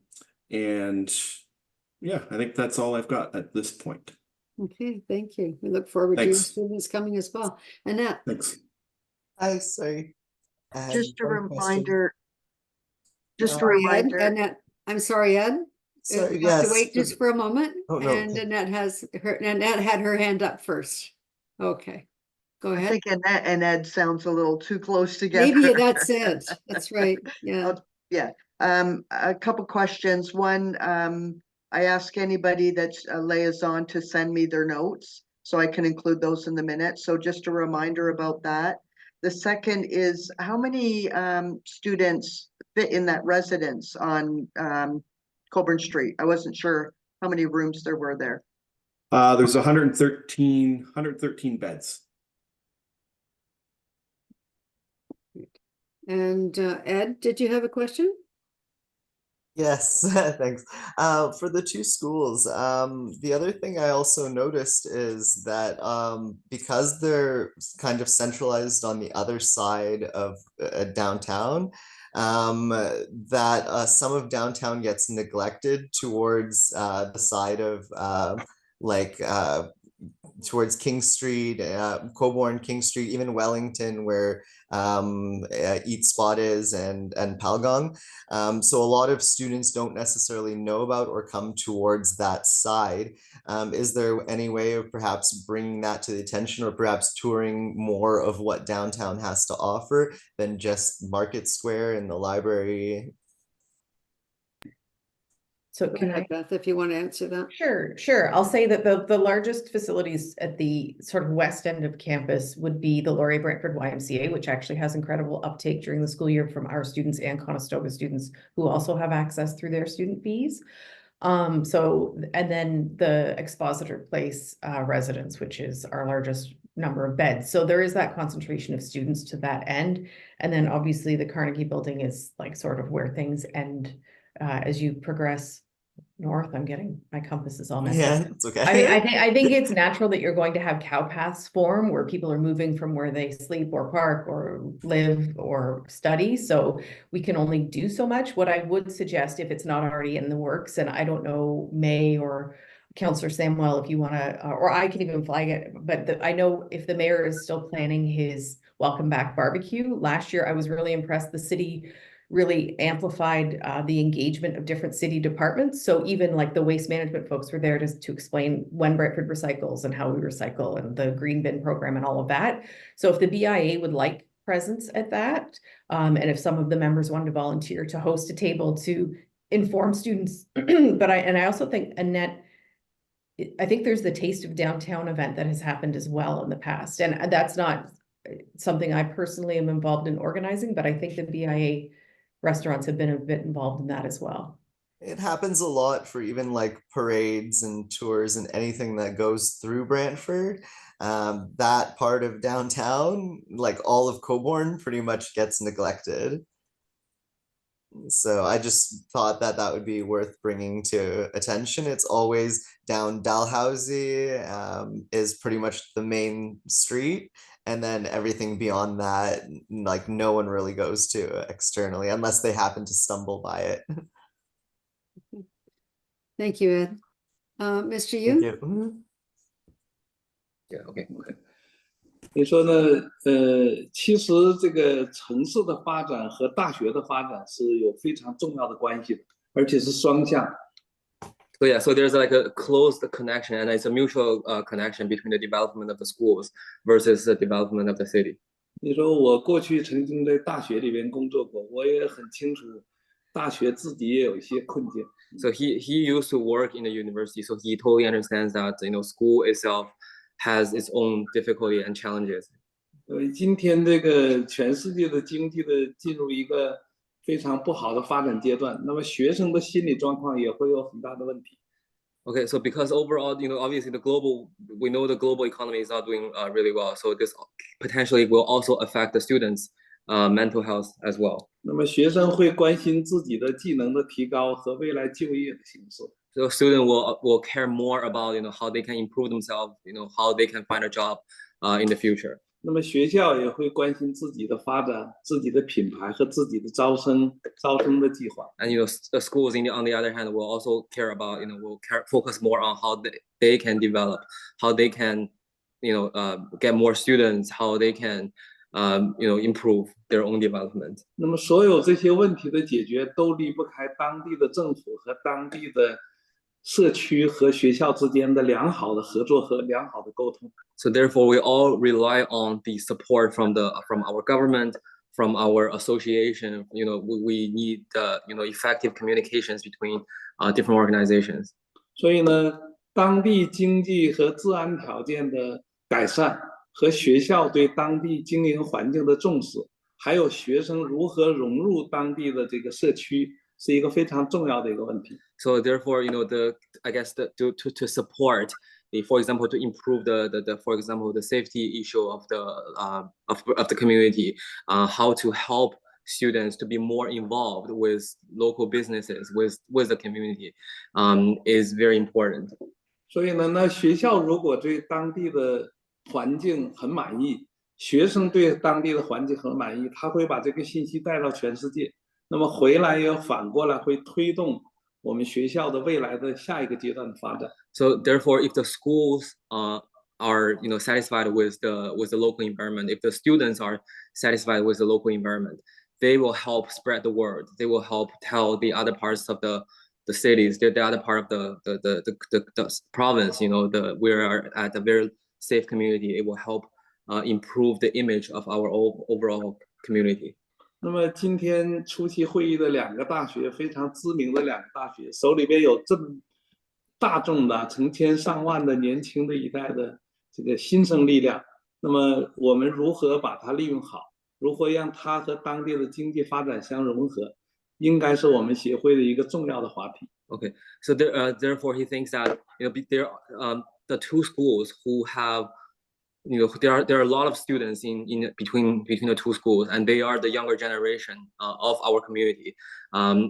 yeah, I think that's all I've got at this point. Okay, thank you. We look forward to your students coming as well. Annette. Thanks. Hi, sorry. Just a reminder. Annette. I'm sorry, Ed. Sorry, You have to yes. wait just for a moment. Oh, no. And Annette had her hand up first. Okay, go I ahead. think Annette and Ed sounds a little too close together. Maybe that's it. That's right. Yeah. Yeah. A couple questions. One, I ask anybody that's a liaison to send me their notes so I can include those in the minutes. So just a reminder about that. The second is, how many students fit in that residence on Colburn Street? I wasn't sure how many rooms there were there. There's 113 beds. And Ed, did you have a question? Yes, thanks. For the two schools, the other thing I also noticed is that because they're kind of centralized on the other side of downtown, that some of downtown gets neglected towards the side of towards King Street, Cobourg, King Street, even Wellington, where Eat Spot is, and Palgong. So a lot of students don't necessarily know about or come towards that side. Is there any way of perhaps bringing that to the attention, or perhaps touring more of what downtown has to offer than just Market Square and the library? So can I, Beth, if you want to answer that? Sure. I'll say that the largest facilities at the sort of west end of campus would be the Laurier Brantford YMCA, which actually has incredible uptake during the school year from our students and Conestoga students who also have access through their student fees. So, and then the Expositor Place residence, which is our largest number of beds. So there is that concentration of students to that end. And then obviously the Carnegie Building is like sort of where things end as you progress north. I'm getting my compass is all messed Yeah, up. it's okay. I mean, I think it's natural that you're going to have cow paths form where people are moving from where they sleep or park or live or study. So we can only do so much. What I would suggest, if it's not already in the works, and I don't know, May or Councillor Samuel, if you want to, or I can even flag it, but I know if the mayor is still planning his welcome back barbecue. Last year, I was really impressed. The city really amplified the engagement of different city departments. So even like the waste management folks were there to explain when Brantford recycles and how we recycle and the green bin program and all of that. So if the BIA would like presence at that, and if some of the members wanted to volunteer to host a table to inform students, but I also think, Annette, I think there's the Taste of Downtown event that has happened as well in the past. And that's not something I personally am involved in organizing, but I think the BIA restaurants have been a bit involved in that as well. It happens a lot for even like parades and tours and anything that goes through Brantford. That part of downtown, like all of Cobourg, pretty much gets neglected. So I just thought that that would be worth bringing to attention. It's always down Dalhousie, is pretty much the main street. And then everything beyond that, like no one really goes to externally unless they happen to stumble by it. Thank you, Ed. Mr. Thank Yu? you. Yeah, okay. 你说呢？其实这个城市的发展和大学的发展是有非常重要的关系的，而且是双向。So yeah, so there's like a close connection, and it's a mutual connection between the development of the schools versus the development of the city. 你说我过去曾经在大学里边工作过，我也很清楚，大学自己也有一些困境。So he used to work in the university, so he totally understands that school itself has its own difficulty and challenges. 今天这个全世界的经济的进入一个非常不好的发展阶段，那么学生的心理状况也会有很大的问题。Okay, so because overall, obviously we know the global economy is not doing really well, so this potentially will also affect the students' mental health as well. 那么学生会关心自己的技能的提高和未来就业的形势。So student will care more about how they can improve themselves, how they can find a job in the future. 那么学校也会关心自己的发展、自己的品牌和自己的招生的计划。And the schools on the other hand will also care about focus more on how they can develop, how they can get more students, how they can improve their own development. 那么所有这些问题的解决都离不开当地的政府和当地的社区和学校之间的良好的合作和良好的沟通。So therefore, we all rely on the support from our government, from our association. We need effective communications between different organizations. 所以呢，当地经济和治安条件的改善和学校对当地经营环境的重视，还有学生如何融入当地的这个社区，是一个非常重要的一个问题。So therefore, to support for example, to improve for example, the safety issue of the community, how to help students to be more involved with local businesses, with the community, is very important. 所以呢，那学校如果对当地的环境很满意，学生对当地的环境很满意，他会把这个信息带到全世界，那么回来也反过来会推动我们学校的未来的下一个阶段的发展。So therefore, if the schools are satisfied with the local environment, if the students are satisfied with the local environment, they will help spread the word. They will help tell the other parts of the cities, the other part of the province. We are at a very safe community. It will help improve the image of our overall community. 那么今天出席会议的两个大学，非常知名的两个大学，手里边有这么大众的成千上万的年轻的一代的这个新生力量，那么我们如何把它利用好，如何让它和当地的经济发展相融合，应该是我们协会的一个重要的话题。Okay, so therefore he thinks that there the two schools who have there are a lot of students in between the two schools, and they are the younger generation of our community.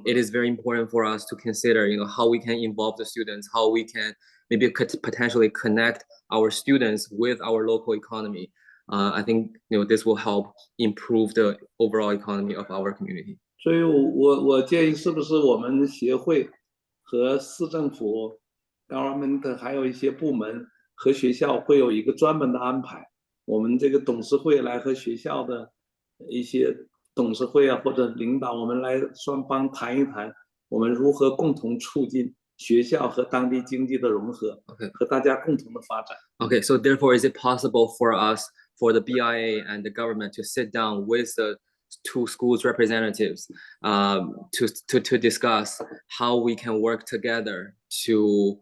It is very important for us to consider how we can involve the students, how we can maybe potentially connect our students with our local economy. I think this will help improve the overall economy of our community. 所以我建议，是不是我们协会和市政府、government 还有一些部门和学校会有一个专门的安排，我们这个董事会来和学校的一些董事会啊或者领导，我们来双方谈一谈，我们如何共同促进学校和当地经济的融合，和大家共同的发展。Okay, so therefore, is it possible for us, for the BIA and the government, to sit down with the two schools representatives to discuss how we can work together to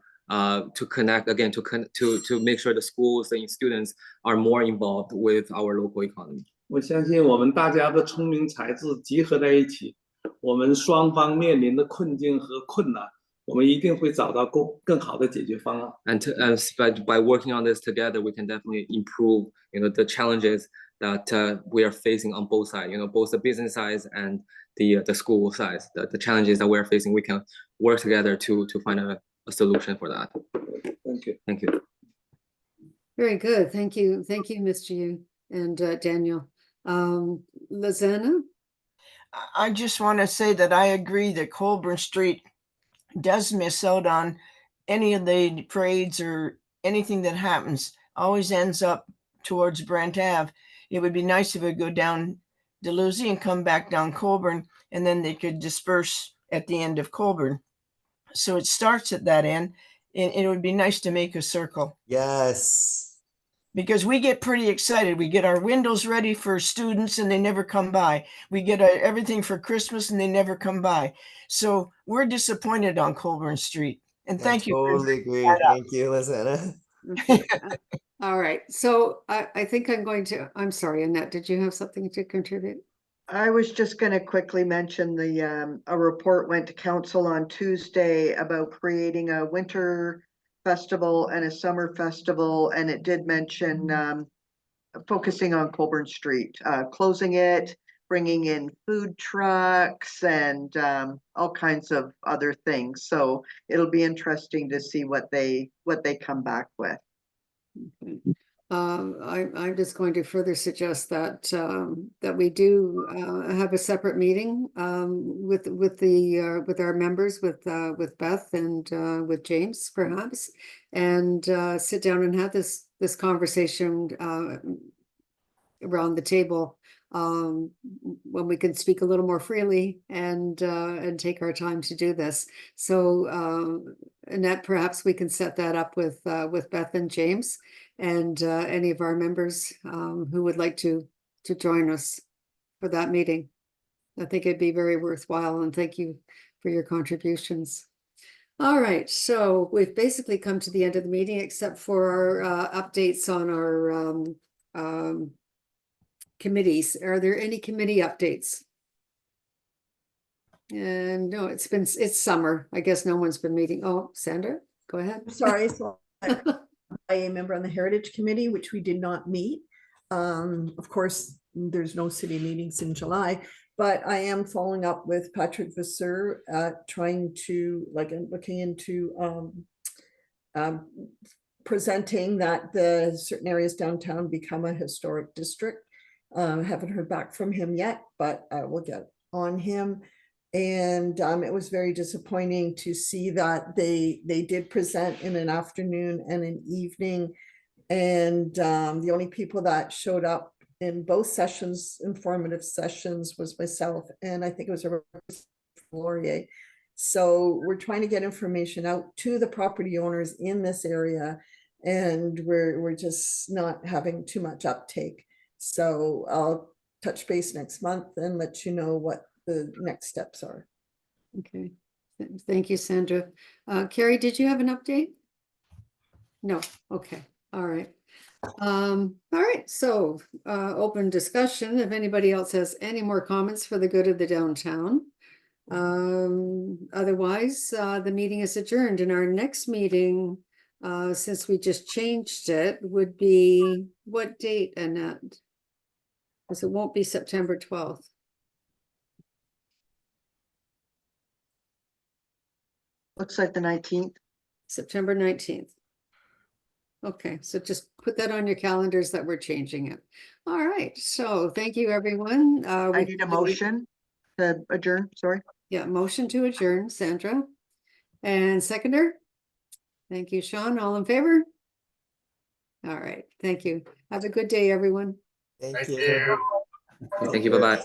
connect again, to make sure the schools and students are more involved with our local economy. 我相信我们大家的聪明才智集合在一起，我们双方面临的困境和困难，我们一定会找到更好的解决方案。And by working on this together, we can definitely improve, the challenges that we are facing on both sides. Both the business sides and the school sides. The challenges that we are facing, we can work together to find a solution for that. Thank you. Thank you. Very good. Thank you. Thank you, Mr. Yu and Daniel. Lizanna? I just want to say that I agree that Colburn Street does miss out on any of the parades or anything that happens, always ends up towards Brent Ave. It would be nice if it would go down Dalhousie and come back down Colburn, and then they could disperse at the end of Colburn. So it starts at that end, and it would be nice to make a circle. Yes. Because we get pretty excited. We get our windows ready for students and they never come by. We get everything for Christmas and they never come by. So we're disappointed on Colburn Street. And thank you. Totally agree. Thank you, Lizanna. Okay. All right. So I think I'm sorry, Annette, did you have something to contribute? I was just going to quickly mention a report went to council on Tuesday about creating a winter festival and a summer festival, and it did mention focusing on Colburn Street, closing it, bringing in food trucks and all kinds of other things. So it'll be interesting to see what they come back with. Okay. I'm just going to further suggest that that we do have a separate meeting with our members, with Beth and with James perhaps, and sit down and have this conversation around the table when we can speak a little more freely and take our time to do this. So Annette, perhaps we can set that up with Beth and James and any of our members who would like to join us for that meeting. I think it'd be very worthwhile, and thank you for your contributions. All right, so we've basically come to the end of the meeting, except for our updates on our committees. Are there any committee updates? And no, it's summer. I guess no one's been meeting. Oh, Sandra, go ahead. I'm sorry. So I'm a member on the Heritage Committee, which we did not meet. Of course, there's no city meetings in July, but I am following up with Patrick Vasseur, trying to looking into presenting that the certain areas downtown become a historic district. Haven't heard back from him yet, but I will get on him. And it was very disappointing to see that they did present in an afternoon and an evening. And the only people that showed up in both sessions, informative sessions, was myself, and I think it was a representative from Laurier. So we're trying to get information out to the property owners in this area, and we're just not having too much uptake. So I'll touch base next month and let you know what the next steps are. Okay, thank you, Sandra. Carrie, did you have an update? No, okay, all right. All right, so open discussion. If anybody else has any more comments for the good of the downtown, Otherwise, the meeting is adjourned, and our next meeting, since we just changed it, would be what date, Annette? Because it won't be September 12th. Looks like the 19th. September 19th. Okay, so just put that on your calendars that we're changing it. All right, so thank you, everyone. I need a motion to adjourn, sorry. Yeah, motion to adjourn, Sandra. And seconder? Thank you, Sean. All in favor? All right, thank you. Have a good day, everyone. Thank Thank you. you. Thank you. Bye-bye.